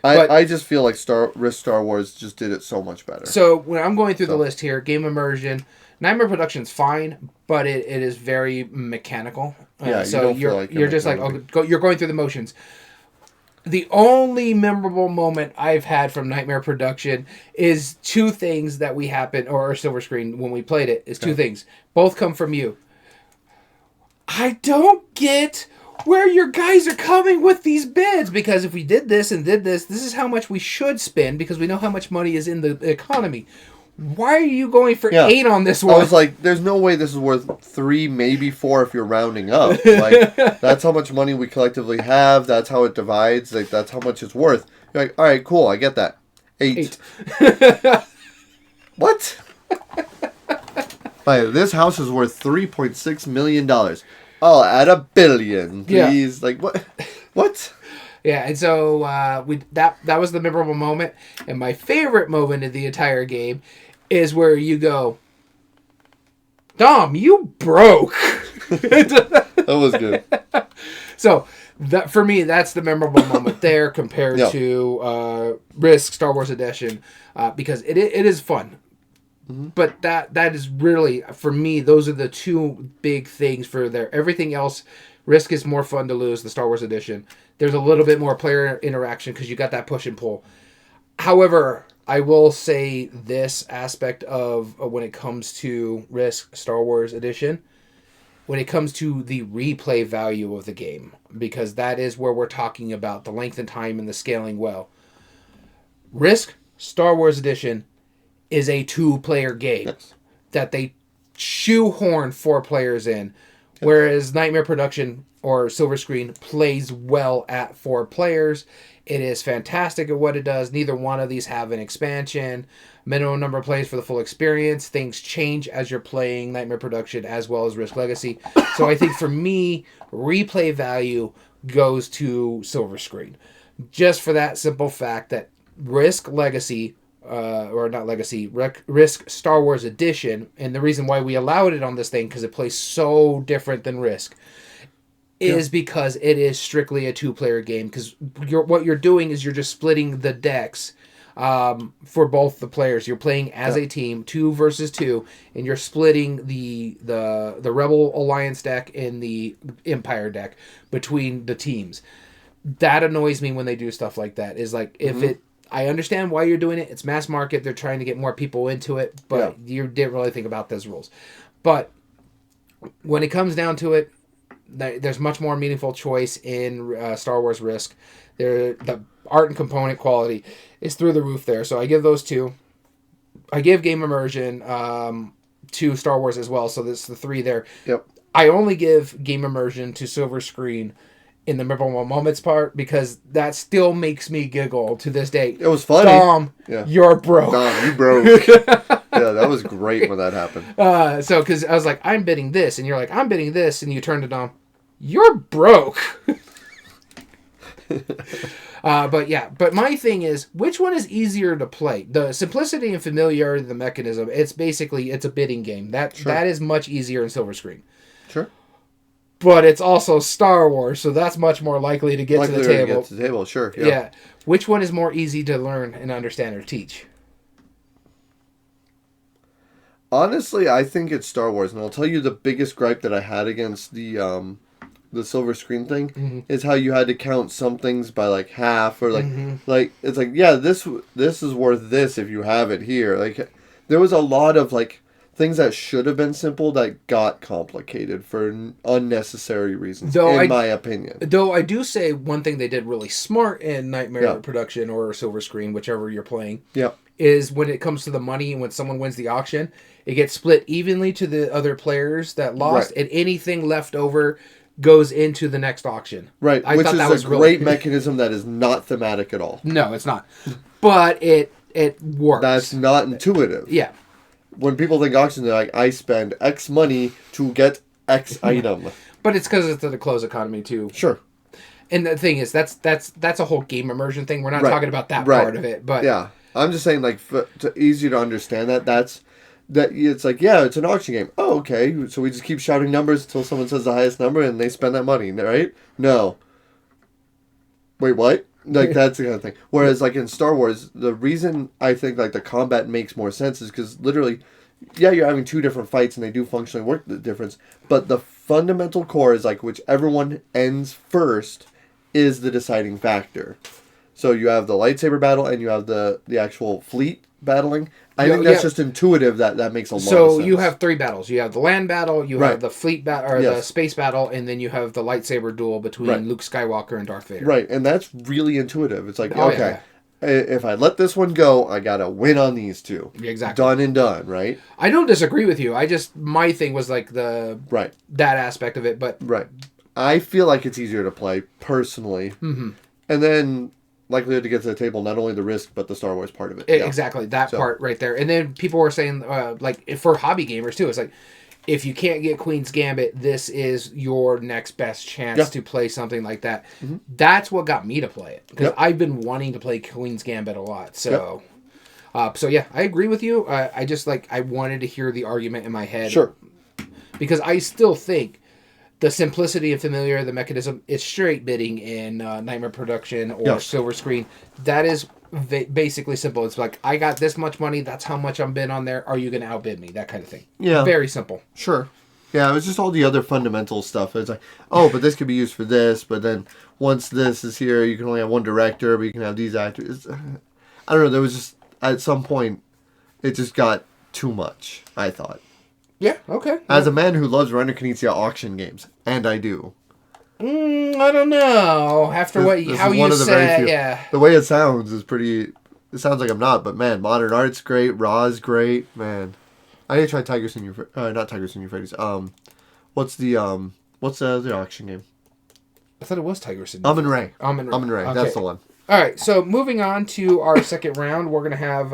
I just feel like Risk Star Wars just did it so much better. So when I'm going through the list here, game immersion, Nightmare Production's fine, but it is very mechanical. So you're just like you're going through the motions. The only memorable moment I've had from Nightmare Production is two things that we happened, or Silver Screen when we played it, is two things. Both come from you. I don't get where your guys are coming with these bids, because if we did this and did this, this is how much we should spend because we know how much money is in the economy. Why are you going for 8 on this one? I was like, there's no way this is worth 3, maybe 4 if you're rounding up. Like, that's how much money we collectively have. That's how it divides. Like, that's how much it's worth. You're like, all right, cool, I get that. 8. What? Like, this house is worth $3.6 million. I'll add $1 billion, please. Yeah. Like, what? What? Yeah, and so that was the memorable moment. And my favorite moment in the entire game is where you go, Dom, you broke. That was good. So for me, that's the memorable moment there compared to Risk Star Wars Edition, because it is fun. Mm-hmm. But that is really, for me, those are the two big things for there. Everything else, Risk is more fun to lose, the Star Wars Edition. There's a little bit more player interaction because you got that push and pull. However, I will say this aspect of when it comes to Risk Star Wars Edition, when it comes to the replay value of the game, because that is where we're talking about the length and time and the scaling well. Risk Star Wars Edition is a 2-player game that they shoehorn 4 players in, whereas Nightmare Production or Silver Screen plays well at 4 players. It is fantastic at what it does. Neither one of these have an expansion. Minimum number of plays for the full experience. Things change as you're playing Nightmare Production as well as Risk Legacy. So I think for me, replay value goes to Silver Screen. Just for that simple fact that Risk Legacy, Risk Star Wars Edition, and the reason why we allowed it on this thing, because it plays so different than Risk, is because it is strictly a 2-player game. Because what you're doing is you're just splitting the decks for both the players. You're playing as a team, 2 versus 2, and you're splitting the Rebel Alliance deck and the Empire deck between the teams. That annoys me when they do stuff like that. Is like, if it, I understand why you're doing it. It's mass market. They're trying to get more people into it, but you didn't really think about those rules. But when it comes down to it, there's much more meaningful choice in Star Wars Risk. The art and component quality is through the roof there. So I give those two. I give Game Immersion to Star Wars as well. So there's the three there. Yep. I only give Game Immersion to Silver Screen in the memorable moments part because that still makes me giggle to this day. It was funny. Dom, you're broke. Dom, you broke. Yeah, that was great when that happened. So, because I was like, I'm bidding this, and you're like, I'm bidding this, and you turn to Dom, you're broke. But my thing is, which one is easier to play? The simplicity and familiarity of the mechanism, it's a bidding game. That is much easier in Silver Screen. Sure. But it's also Star Wars, so that's much more likely to get to the table. Sure. Yeah. Which one is more easy to learn and understand or teach? Honestly, I think it's Star Wars, and I'll tell you the biggest gripe that I had against the Silver Screen thing is how you had to count some things by like half or like it's like this is worth this if you have it here. Like there was a lot of like things that should have been simple that got complicated for unnecessary reasons, my opinion. Though I do say one thing they did really smart in Nightmare Production or Silver Screen, whichever you're playing, is when it comes to the money and when someone wins the auction, it gets split evenly to the other players that lost, and anything left over goes into the next auction. Right, I which thought is that was a great mechanism that is not thematic at all. No, it's not. But it works. That's not intuitive. Yeah. When people think auction, they're like, I spend X money to get X item. But it's because it's the closed economy, too. Sure. And the thing is, that's a whole game immersion thing. We're not talking about that part of it. But yeah. I'm just saying, like, easy to understand that it's like, it's an auction game. Oh, okay. So we just keep shouting numbers until someone says the highest number and they spend that money, right? No. Wait, what? Like, that's the kind of thing. Whereas, like, in Star Wars, the reason I think, like, the combat makes more sense is because literally, you're having two different fights and they do functionally work the difference. But the fundamental core is, like, whichever one ends first is the deciding factor. So you have the lightsaber battle and you have the actual fleet battling. I think that's just intuitive. That makes a lot of sense. So you have three battles. You have the land battle, you have the fleet battle, or the space battle, and then you have the lightsaber duel between Luke Skywalker and Darth Vader. Right, and that's really intuitive. It's like, if I let this one go, I gotta win on these two. Exactly. Done and done, right? I don't disagree with you. My thing was like that aspect of it, but I feel like it's easier to play personally, and then likelihood to get to the table, not only the Risk, but the Star Wars part of it. Exactly, that part right there. And then people were saying, like, for hobby gamers, too, it's like, if you can't get Queen's Gambit, this is your next best chance to play something like that. That's what got me to play it. Because I've been wanting to play Queen's Gambit a lot. So, I agree with you. I just, I wanted to hear the argument in my head. Sure. Because I still think the simplicity and familiarity of the mechanism is straight bidding in Nightmare Production or Silver Screen. That is basically simple. It's like, I got this much money. That's how much I'm bid on there. Are you going to outbid me? That kind of thing. Yeah. Very simple. Sure. Yeah, it was just all the other fundamental stuff. It's like, but this could be used for this. But then once this is here, you can only have one director, but you can have these actors. I don't know. There was just, at some point, it just got too much, I thought. Yeah, okay. As a man who loves Reiner Knizia auction games, and I do. I don't know. After how you said, the way it sounds is pretty. It sounds like I'm not, but man, Modern Art's great. Raw's great, man. I need to try Tiger Senior. Not Tiger Senior Freddy's. What's the auction game? I thought it was Tiger Senior. Amun-Re. Okay. That's the one. All right, so moving on to our second round, we're going to have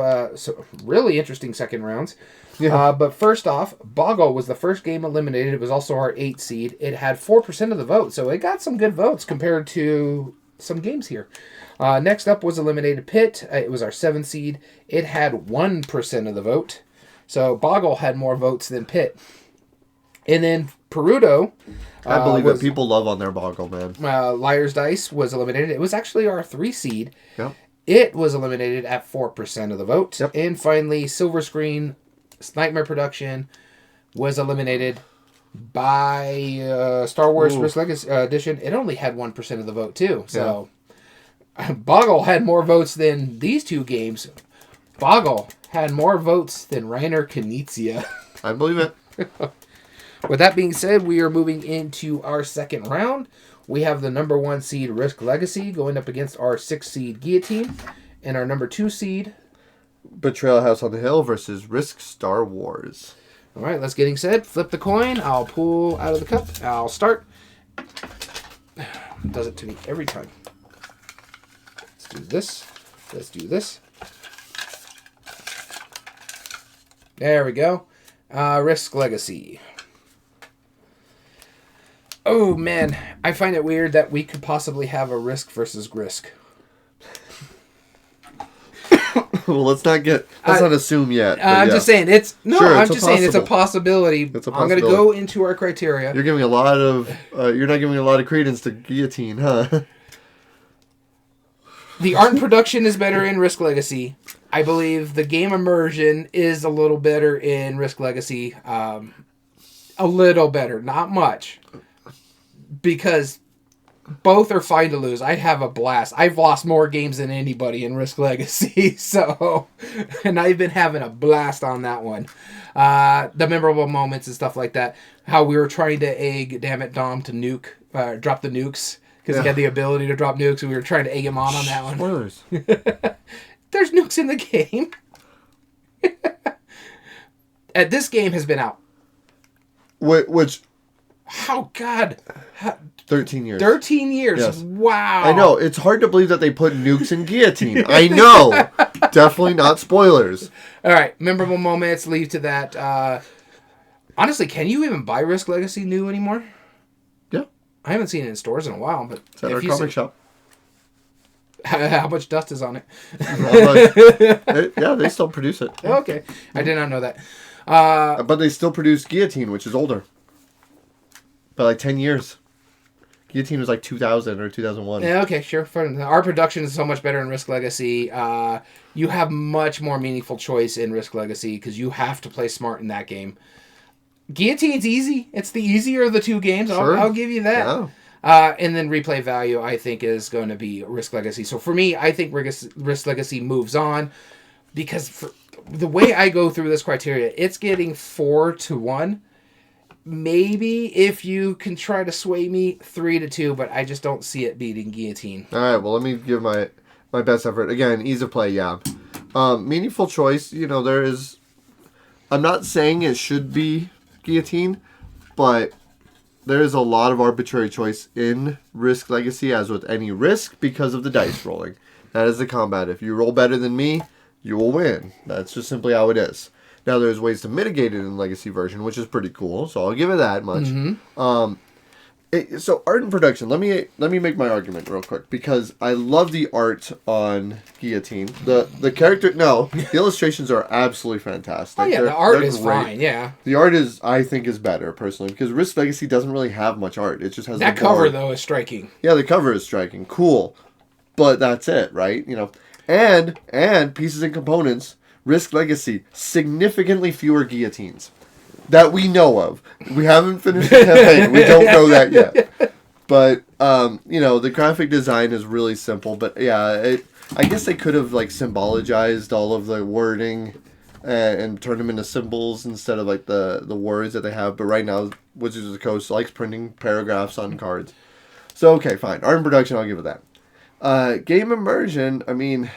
really interesting second rounds. Yeah. But first off, Boggle was the first game eliminated. It was also our 8th seed. It had 4% of the vote, so it got some good votes compared to some games here. Next up was eliminated Pit. It was our 7th seed. It had 1% of the vote. So Boggle had more votes than Pit. And then Perudo. I believe that people love on their Boggle, man. Liar's Dice was eliminated. It was actually our 3 seed. Yep. It was eliminated at 4% of the vote. Yep. And finally, Silver Screen Nightmare Production was eliminated by Star Wars Risk Legacy Edition. It only had 1% of the vote, too. So Boggle had more votes than these two games. Boggle had more votes than Reiner Knizia. I believe it. With that being said, we are moving into our second round. We have the number 1 seed Risk Legacy going up against our 6 seed Guillotine, and our number 2 seed Betrayal House on the Hill versus Risk Star Wars. All right, let's getting set. Flip the coin. I'll pull out of the cup. I'll start. Does it to me every time. Let's do this. Let's do this. There we go. Risk Legacy. Oh, man. I find it weird that we could possibly have a Risk versus Grisk. Well, let's not assume yet. I'm just saying it's a possibility. It's a I'm going to go into our criteria. You're giving a lot of you're not giving a lot of credence to Guillotine, huh? The art and production is better in Risk Legacy. I believe the game immersion is a little better in Risk Legacy. A little better, not much. Because both are fine to lose. I have a blast. I've lost more games than anybody in Risk Legacy, and I've been having a blast on that one. The memorable moments and stuff like that. How we were trying to egg, damn it, Dom to drop the nukes because he had the ability to drop nukes, and we were trying to egg him on that one. Spoilers. There's nukes in the game. This game has been out. Which? Oh God. 13 years. 13 years. Yes. Wow. I know. It's hard to believe that they put nukes in Guillotine. I know. Definitely not spoilers. All right. Memorable moments. Leave to that. Honestly, can you even buy Risk Legacy new anymore? Yeah. I haven't seen it in stores in a while, but it's at our comic shop. How much dust is on it? Yeah, they still produce it. Okay. I did not know that. But they still produce Guillotine, which is older. By like 10 years. Guillotine was like 2000 or 2001. Yeah, okay, sure. Our production is so much better in Risk Legacy. You have much more meaningful choice in Risk Legacy because you have to play smart in that game. Guillotine's easy. It's the easier of the two games. Sure. I'll give you that. Yeah. And then replay value, I think, is going to be Risk Legacy. So for me, I think Risk Legacy moves on because for the way I go through this criteria, it's getting 4-1. Maybe if you can try to sway me 3-2, but I just don't see it beating Guillotine. All right, well, let me give my best effort. Again, ease of play, yeah. Meaningful choice, there is... I'm not saying it should be Guillotine, but there is a lot of arbitrary choice in Risk Legacy, as with any Risk, because of the dice rolling. That is the combat. If you roll better than me, you will win. That's just simply how it is. Now, there's ways to mitigate it in Legacy version, which is pretty cool, so I'll give it that much. Mm-hmm. So, art and production. Let me make my argument real quick, because I love the art on Guillotine. The character... No, the illustrations are absolutely fantastic. Oh, yeah, the art is fine, yeah. The art I think, is better, personally, because Risk Legacy doesn't really have much art. It just has... That cover, though, is striking. Yeah, the cover is striking. Cool. But that's it, right? And pieces and components... Risk Legacy, significantly fewer guillotines that we know of. We haven't finished the campaign. We don't know that yet. But, the graphic design is really simple. But, yeah, I guess they could have, symbologized all of the wording and turned them into symbols instead of, the words that they have. But right now, Wizards of the Coast likes printing paragraphs on cards. So, okay, fine. Art and production, I'll give it that. Game immersion, I mean...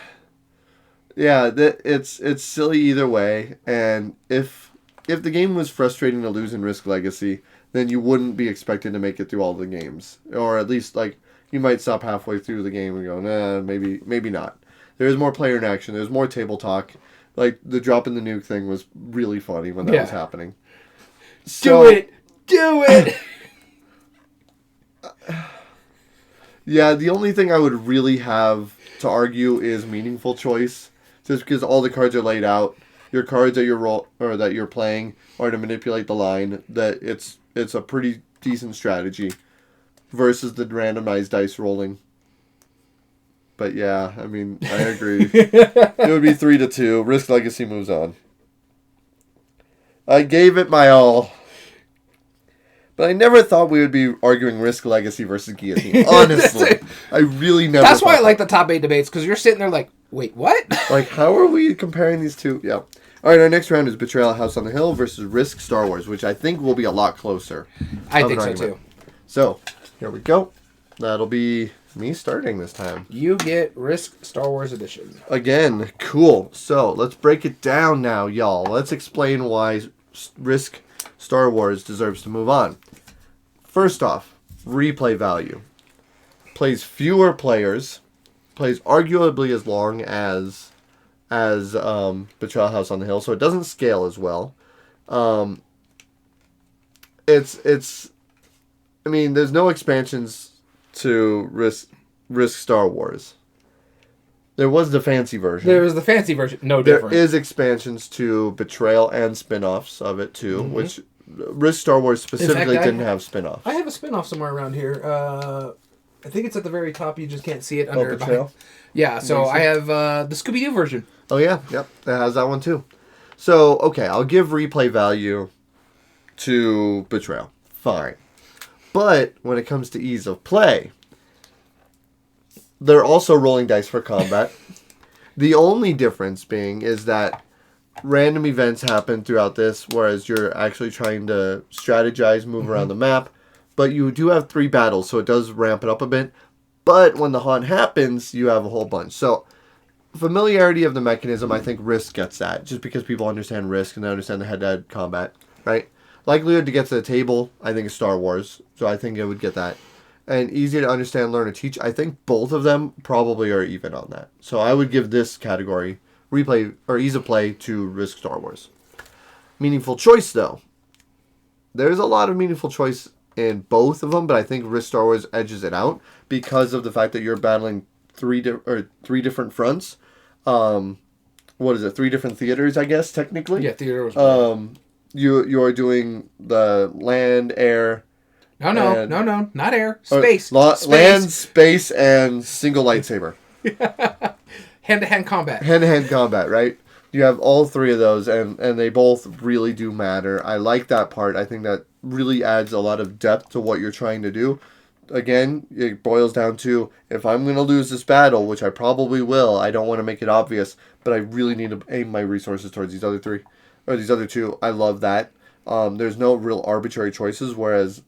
Yeah, it's silly either way, and if the game was frustrating to lose in Risk Legacy, then you wouldn't be expected to make it through all the games, or at least you might stop halfway through the game and go, nah, maybe not. There's more player interaction. There's more table talk. The drop in the nuke thing was really funny when that was happening. So, do it. Yeah, the only thing I would really have to argue is meaningful choice. Just because all the cards are laid out, your cards that that you're playing are to manipulate the line. That it's a pretty decent strategy, versus the randomized dice rolling. But yeah, I mean, I agree. It would be 3-2. Risk Legacy moves on. I gave it my all. But I never thought we would be arguing Risk Legacy versus Guillotine. Honestly. I really never That's why I like the top 8 debates, because you're sitting there like, wait, what? How are we comparing these two? Yeah. All All right, our next round is Betrayal at House on the Hill versus Risk Star Wars, which I think will be a lot closer. I think so too. So, here we go. That'll be me starting this time. You get Risk Star Wars Edition. Again, cool. So, let's break it down now, y'all. Let's explain why Risk Star Wars deserves to move on. First off, replay value. Plays fewer players, plays arguably as long as Betrayal House on the Hill, so it doesn't scale as well. It's I mean, there's no expansions to Risk Star Wars. There was the fancy version. There was the fancy version. No different. There is expansions to Betrayal and spin-offs of it too, which Risk Star Wars specifically didn't have spin-offs. I have a spin-off somewhere around here. I think it's at the very top. You just can't see it under. Betrayal? Yeah, so I have the Scooby-Doo version. Oh yeah, yep, it has that one too. So okay, I'll give replay value to Betrayal. Fine. But when it comes to ease of play, they're also rolling dice for combat. The only difference being is that random events happen throughout this, whereas you're actually trying to strategize, move around the map. But you do have 3 battles, so it does ramp it up a bit. But when the haunt happens, you have a whole bunch. So familiarity of the mechanism, I think Risk gets that, just because people understand Risk and they understand the head-to-head combat, right? Likelihood to get to the table, I think, is Star Wars, so I think it would get that. And easy to understand, learn, and teach, I think both of them probably are even on that. So I would give this category, replay, or ease of play, to Risk Star Wars. Meaningful choice, though. There's a lot of meaningful choice in both of them, but I think Risk Star Wars edges it out because of the fact that you're battling three different fronts. What is it? 3 different theaters, I guess, technically? Yeah, theater was You are doing the land, air... No, not air. Space. Space. Land, space, and single lightsaber. Hand-to-hand combat. Hand-to-hand combat, right? You have all 3 of those, and they both really do matter. I like that part. I think that really adds a lot of depth to what you're trying to do. Again, it boils down to, if I'm going to lose this battle, which I probably will, I don't want to make it obvious, but I really need to aim my resources towards these other 3, or these other 2. I love that. There's no real arbitrary choices, whereas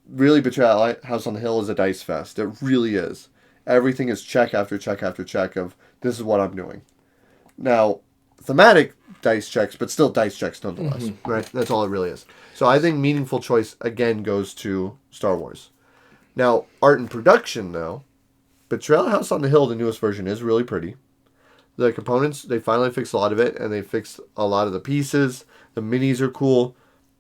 really Betrayal House on the Hill is a dice fest. It really is. Everything is check after check after check of, this is what I'm doing. Now, thematic dice checks, but still dice checks nonetheless, right? That's all it really is. So I think meaningful choice, again, goes to Star Wars. Now, art and production, though, Betrayal House on the Hill, the newest version, is really pretty. The components, they finally fixed a lot of it, and they fixed a lot of the pieces. The minis are cool,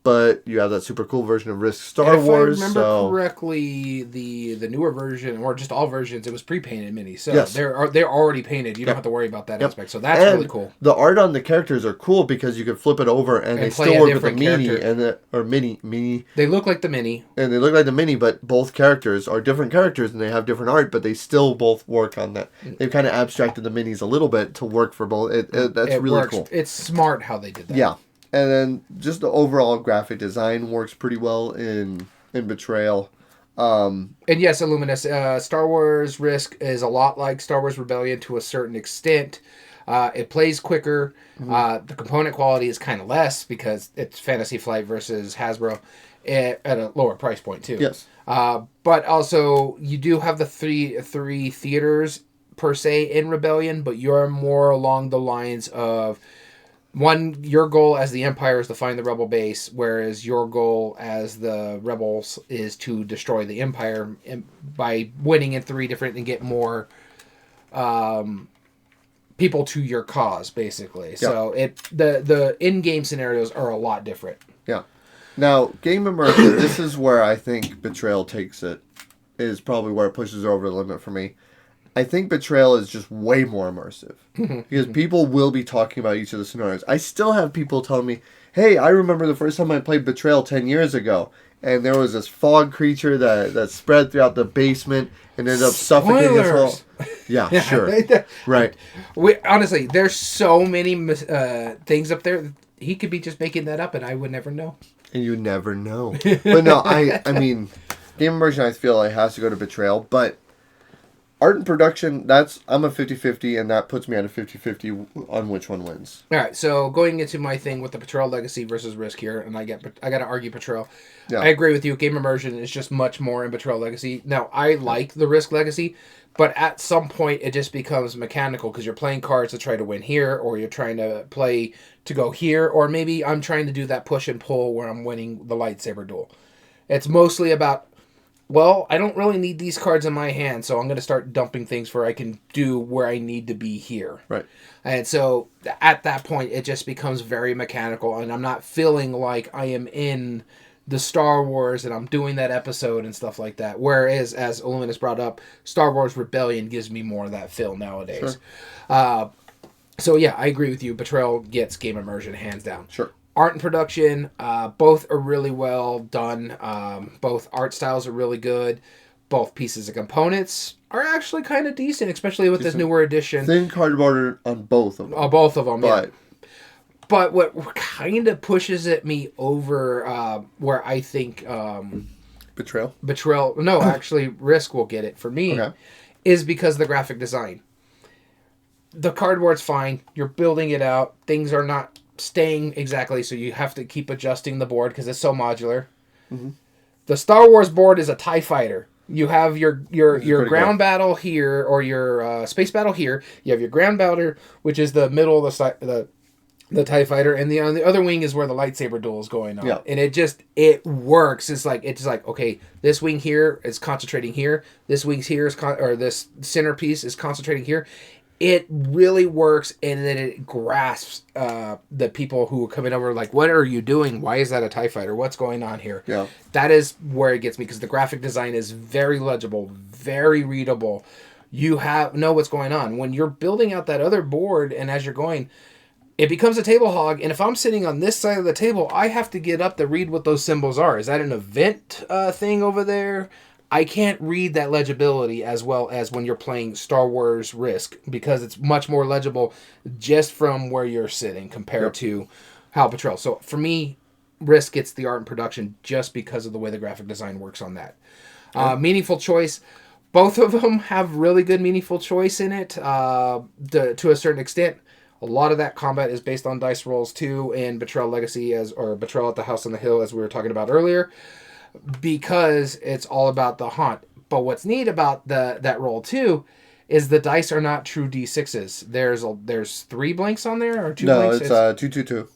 but you have that super cool version of Risk Star Wars. If I remember correctly, the newer version, or just all versions, it was pre-painted minis. So yes. they're already painted. You don't have to worry about that aspect. So that's really cool. The art on the characters are cool because you can flip it over and they still work with the mini. They look like the mini. And they look like the mini, but both characters are different characters and they have different art, but they still both work on that. They've kind of abstracted the minis a little bit to work for both. That's really cool. It's smart how they did that. Yeah. And then just the overall graphic design works pretty well in Betrayal. And yes, Illuminous, Star Wars Risk is a lot like Star Wars Rebellion to a certain extent. It plays quicker. The component quality is kind of less because it's Fantasy Flight versus Hasbro at a lower price point too. Yes. But also you do have the three theaters per se in Rebellion, but you're more along the lines of, one, your goal as the Empire is to find the Rebel base, whereas your goal as the Rebels is to destroy the Empire by winning in 3 different and get more people to your cause, basically. Yep. So the in-game scenarios are a lot different. Yeah. Now, game immersion, this is where I think Betrayal takes it, is probably where it pushes over the limit for me. I think Betrayal is just way more immersive. Because people will be talking about each of the scenarios. I still have people telling me, hey, I remember the first time I played Betrayal 10 years ago. And there was this fog creature that spread throughout the basement and ended up suffocating us all. Yeah, sure. Right. Honestly, there's so many things up there. He could be just making that up and I would never know. And you never know. But no, I mean, game immersion I feel like has to go to Betrayal. But art and production, I'm a 50-50, and that puts me at a 50-50 on which one wins. All right, so going into my thing with the Patrol Legacy versus Risk here, and I got to argue Patrol. Yeah. I agree with you. Game Immersion is just much more in Patrol Legacy. Now, I like the Risk Legacy, but at some point it just becomes mechanical because you're playing cards to try to win here, or you're trying to play to go here, or maybe I'm trying to do that push and pull where I'm winning the lightsaber duel. It's mostly about, well, I don't really need these cards in my hand, so I'm going to start dumping things where I can do where I need to be here. Right. And so at that point, it just becomes very mechanical, and I'm not feeling like I am in the Star Wars and I'm doing that episode and stuff like that. Whereas, as Illuminus brought up, Star Wars Rebellion gives me more of that feel nowadays. Sure. So yeah, I agree with you. Betrayal gets game immersion hands down. Sure. Art and production, both are really well done. Both art styles are really good. Both pieces of components are actually kind of decent, especially with this newer edition. Thin cardboard on both of them. Both of them, yeah. But what kind of pushes at me over where I think... Betrayal? No, actually, Risk will get it for me, is because of the graphic design. The cardboard's fine. You're building it out. Things are not staying exactly, so you have to keep adjusting the board because it's so modular. Mm-hmm. The Star Wars board is a TIE fighter. You have your ground battle here, or your space battle here. You have your ground battle, which is the middle of the TIE fighter, and on the other wing is where the lightsaber duel is going on. Yeah. And it works. It's like okay, this wing here is concentrating here. This wing's here or this centerpiece is concentrating here. It really works, and then it grasps the people who are coming over like, what are you doing? Why is that a TIE fighter? What's going on here? Yeah. That is where it gets me, because the graphic design is very legible, very readable. You know what's going on. When you're building out that other board, and as you're going, it becomes a table hog, and if I'm sitting on this side of the table, I have to get up to read what those symbols are. Is that an event thing over there? I can't read that legibility as well as when you're playing Star Wars Risk, because it's much more legible just from where you're sitting compared to HAL Patrol. So for me, Risk gets the art and production just because of the way the graphic design works on that. Meaningful choice. Both of them have really good meaningful choice in it to a certain extent. A lot of that combat is based on dice rolls too, in Betrayal Legacy or Betrayal at the House on the Hill, as we were talking about earlier, because it's all about the haunt. But what's neat about that roll too is the dice are not true D6s. There's 3 blanks on there, or 2 blanks? No, it's 222.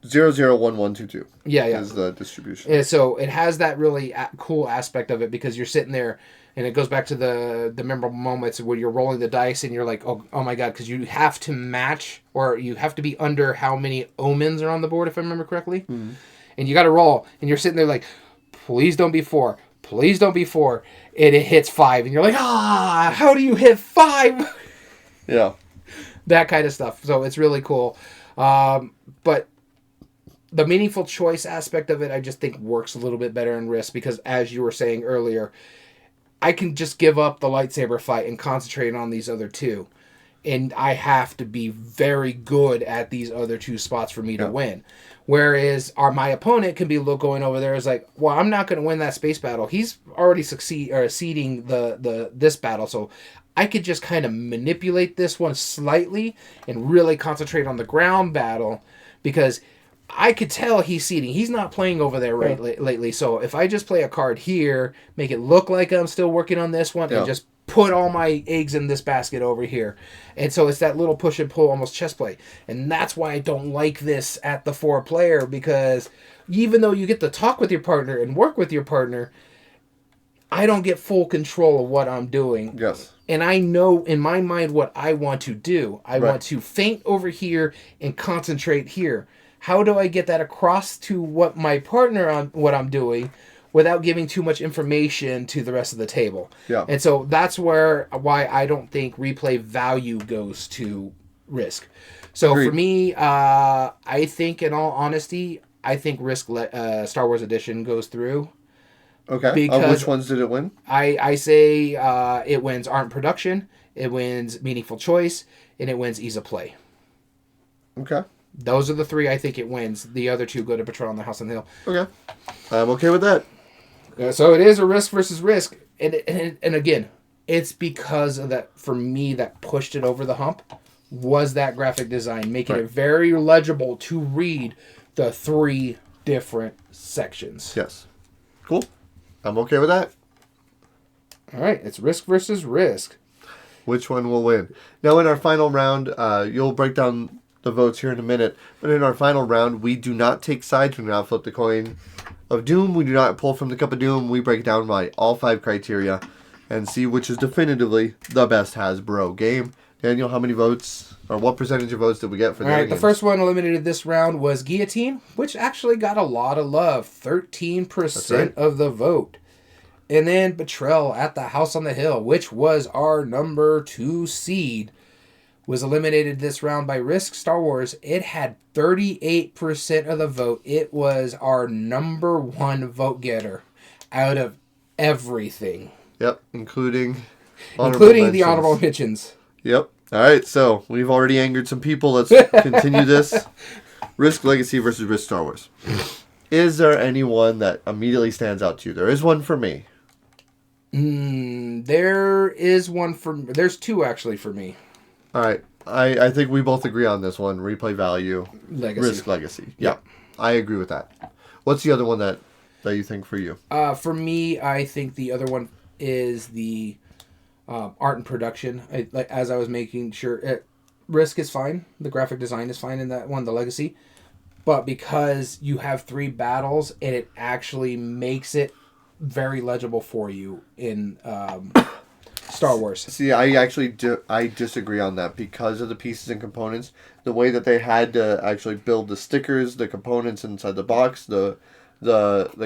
001122. Yeah. Is the distribution. And so it has that really cool aspect of it, because you're sitting there, and it goes back to the memorable moments where you're rolling the dice and you're like, oh my god, because you have to match, or you have to be under how many omens are on the board, if I remember correctly. Mm-hmm. And you got to roll, and you're sitting there like, please don't be 4. Please don't be 4. And it hits 5, and you're like, how do you hit 5? Yeah. That kind of stuff. So it's really cool. But the meaningful choice aspect of it, I just think works a little bit better in Risk, because as you were saying earlier, I can just give up the lightsaber fight and concentrate on these other 2. And I have to be very good at these other 2 spots for me to win. Whereas my opponent can be going over there is like, well, I'm not going to win that space battle. He's already seeding this battle, so I could just kind of manipulate this one slightly and really concentrate on the ground battle, because I could tell he's seeding. He's not playing over there lately. So if I just play a card here, make it look like I'm still working on this one, and just put all my eggs in this basket over here. And so it's that little push and pull, almost chess play. And that's why I don't like this at the 4-player, because even though you get to talk with your partner and work with your partner, I don't get full control of what I'm doing. Yes. And I know in my mind what I want to do. I want to feint over here and concentrate here. How do I get that across to what my partner what I'm doing without giving too much information to the rest of the table? Yeah. And so that's why I don't think replay value goes to Risk. So Agreed. For me, I think, in all honesty, I think Risk Star Wars Edition goes through. Okay. Which ones did it win? I say it wins art and production, it wins meaningful choice, and it wins ease of play. Okay. Those are the 3 I think it wins. The other 2 go to Patrol on the House on the Hill. Okay. I'm okay with that. So it is a Risk versus Risk. And again, it's because of that, for me, that pushed it over the hump was that graphic design, making it very legible to read the 3 different sections. Yes. Cool. I'm okay with that. All right, it's Risk versus Risk. Which one will win? Now, in our final round, you'll break down the votes here in a minute, but in our final round, we do not take sides. We do not flip the coin of doom. We do not pull from the cup of doom. We break it down by all 5 criteria and see which is definitively the best Hasbro game. Daniel, how many votes, or what percentage of votes did we get for the All right, games? the first one eliminated this round was Guillotine, which actually got a lot of love, 13% of the vote. And then Betrayal at the House on the Hill, which was our number 2 seed, was eliminated this round by Risk Star Wars. It had 38% of the vote. It was our number 1 vote getter out of everything. Yep, including the honorable mentions. Yep. All right, so we've already angered some people. Let's continue this. Risk Legacy versus Risk Star Wars. Is there anyone that immediately stands out to you? There is one for me. There is one for... There's 2, actually, for me. All right. I think we both agree on this one. Replay value. Legacy. Risk Legacy. Yeah. I agree with that. What's the other one that you think for you? For me, I think the other one is the art and production. As I was making sure... Risk is fine. The graphic design is fine in that one, the Legacy. But because you have 3 battles, and it actually makes it very legible for you in Star Wars. See, I actually I disagree on that because of the pieces and components. The way that they had to actually build the stickers, the components inside the box, the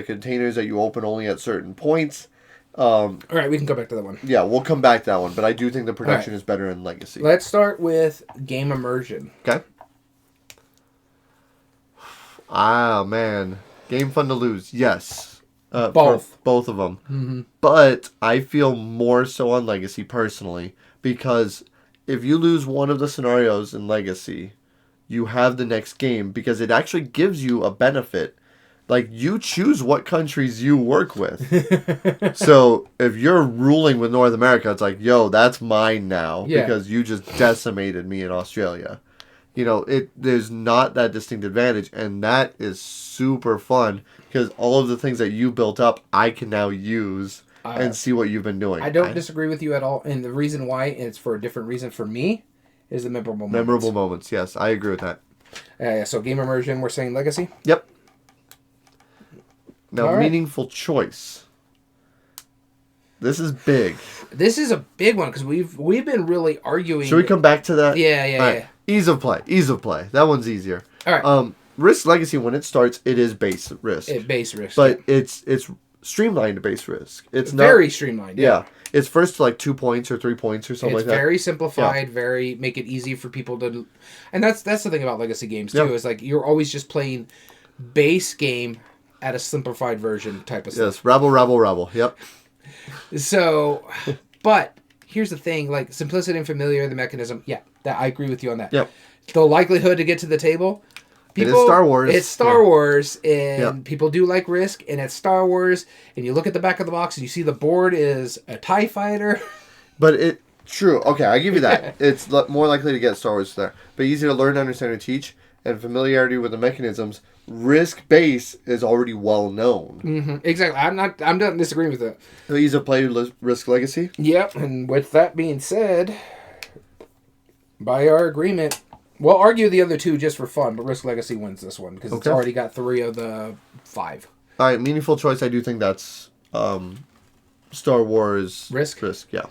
containers that you open only at certain points. All right, we can go back to that one. Yeah, we'll come back to that one, but I do think the production is better in Legacy. Let's start with game immersion. Okay. Ah, man. Game fun to lose. Yes. Both of them. Mm-hmm. But I feel more so on Legacy personally because if you lose one of the scenarios in Legacy, you have the next game because it actually gives you a benefit. Like, you choose what countries you work with. So, if you're ruling with North America, it's like, yo, that's mine now. Yeah. Because you just decimated me in Australia. You know, there's not that distinct advantage. And that is super fun. Because all of the things that you built up, I can now use and see what you've been doing. I don't disagree with you at all. And the reason why, and it's for a different reason for me, is the memorable moments. Memorable moments, yes. I agree with that. So, game immersion, we're saying Legacy? Yep. Now, right. Meaningful choice. This is big. This is a big one because we've been really arguing. Should we come back to that? Yeah. Right. Ease of play. That one's easier. All right. Risk Legacy, when it starts, it is base risk. Base risk. But it's streamlined base risk. It's not very streamlined. Yeah. It's first to like 2 points or 3 points or something like that. It's very simplified. Yeah. Make it easy for people to, and that's the thing about Legacy games too. Is like you're always just playing base game at a simplified version type of stuff. Yes, rabble. Yep. So, but here's the thing: like simplicity and familiar, the mechanism. Yeah, that I agree with you on that. Yep. The likelihood to get to the table. It is Star Wars. It's Star Wars, and people do like Risk, and it's Star Wars, and you look at the back of the box, and you see the board is a TIE fighter. But true. Okay, I give you that. It's more likely to get Star Wars there, but easier to learn, understand, and teach, and familiarity with the mechanisms. Risk base is already well known. Mm-hmm. Exactly. I'm not disagreeing with that. The ease of play Risk Legacy. Yep. And with that being said, by our agreement, we'll argue the other 2 just for fun, but Risk Legacy wins this one because it's already got 3 of the 5. All right, meaningful choice. I do think that's Star Wars Risk. Yeah.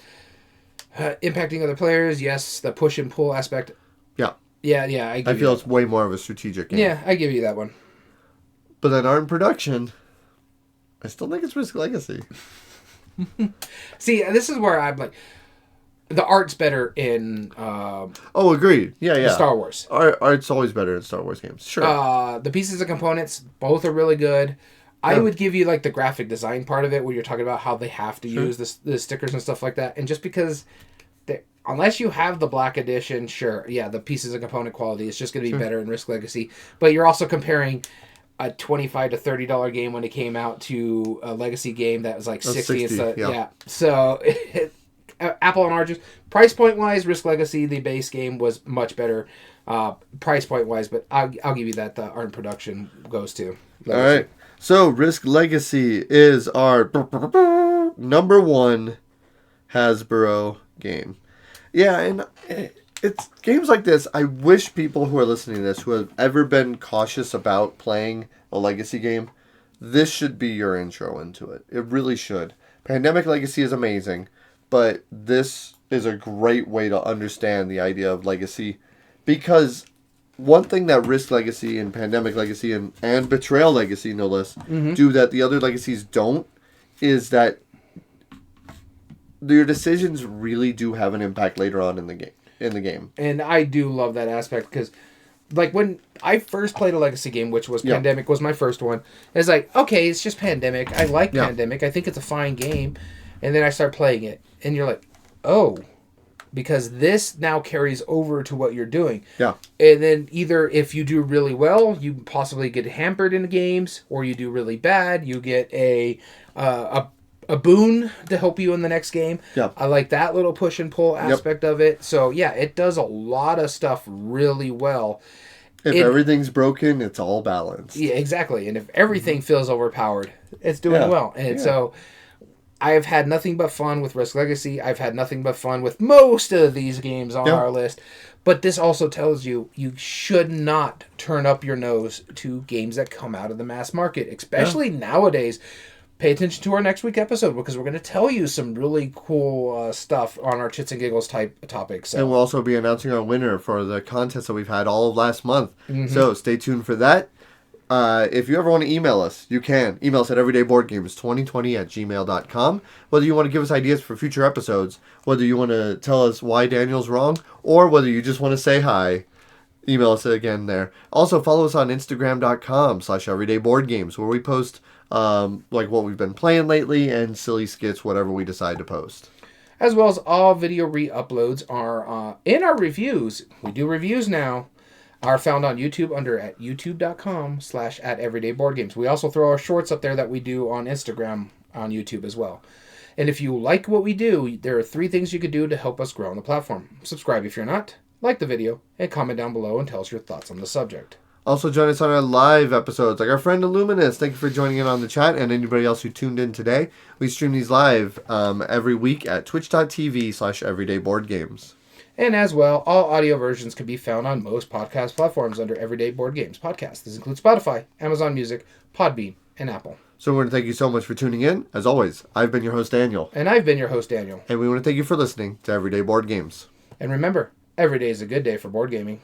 Impacting other players. Yes. The push and pull aspect. Yeah. Yeah. I feel it's way more of a strategic game. Yeah, I give you that one. But then art and production, I still think it's Risk Legacy. See, this is where I'm like, the art's better in. Agreed. Yeah. Star Wars. Art's always better in Star Wars games. Sure. The pieces and components, both are really good. I would give you like the graphic design part of it, where you're talking about how they have to use the stickers and stuff like that, and just because. Unless you have the Black Edition, the pieces and component quality is just going to be better in Risk Legacy. But you're also comparing a $25 to $30 game when it came out to a Legacy game that was like 60. So apple and oranges. Price point wise, Risk Legacy, the base game, was much better price point wise, but I'll give you that. The art and production goes to Legacy. All right. So Risk Legacy is our number one Hasbro game. Yeah, and it's games like this. I wish people who are listening to this, who have ever been cautious about playing a Legacy game, this should be your intro into it. It really should. Pandemic Legacy is amazing, but this is a great way to understand the idea of Legacy, because one thing that Risk Legacy and Pandemic Legacy and Betrayal Legacy, no less, do that the other legacies don't, is that your decisions really do have an impact later on in the game. And I do love that aspect, because like when I first played a Legacy game, which was Pandemic was my first one, it's like, okay, it's just Pandemic. I like Pandemic. I think it's a fine game. And then I start playing it, and you're like, oh, because this now carries over to what you're doing. Yeah. And then either if you do really well, you possibly get hampered in the games, or you do really bad, you get a boon to help you in the next game. Yeah. I like that little push and pull aspect of it. So yeah, it does a lot of stuff really well. If everything's broken, it's all balanced. Yeah, exactly. And if everything feels overpowered, it's doing well. And so I've had nothing but fun with Risk Legacy. I've had nothing but fun with most of these games on our list. But this also tells you should not turn up your nose to games that come out of the mass market, especially nowadays. Pay attention to our next week episode, because we're going to tell you some really cool stuff on our Chits and Giggles type topics. So. And we'll also be announcing our winner for the contest that we've had all of last month. So stay tuned for that. If you ever want to email us, you can. Email us at everydayboardgames2020@gmail.com. Whether you want to give us ideas for future episodes, whether you want to tell us why Daniel's wrong, or whether you just want to say hi, email us again there. Also, follow us on Instagram.com/everydayboardgames, where we post like what we've been playing lately and silly skits, whatever we decide to post. As well as all video re-uploads are in our reviews. We do reviews now. Are found on YouTube at youtube.com/@everydayboardgames. We also throw our shorts up there that we do on Instagram on YouTube as well. And if you like what we do, there are 3 things you could do to help us grow on the platform. Subscribe if you're not, like the video, and comment down below and tell us your thoughts on the subject. Also join us on our live episodes, like our friend Illuminous. Thank you for joining in on the chat, and anybody else who tuned in today. We stream these live every week at twitch.tv/everydayboardgames. And as well, all audio versions can be found on most podcast platforms under Everyday Board Games Podcast. This includes Spotify, Amazon Music, Podbean, and Apple. So we want to thank you so much for tuning in. As always, I've been your host, Daniel. And I've been your host, Daniel. And we want to thank you for listening to Everyday Board Games. And remember, every day is a good day for board gaming.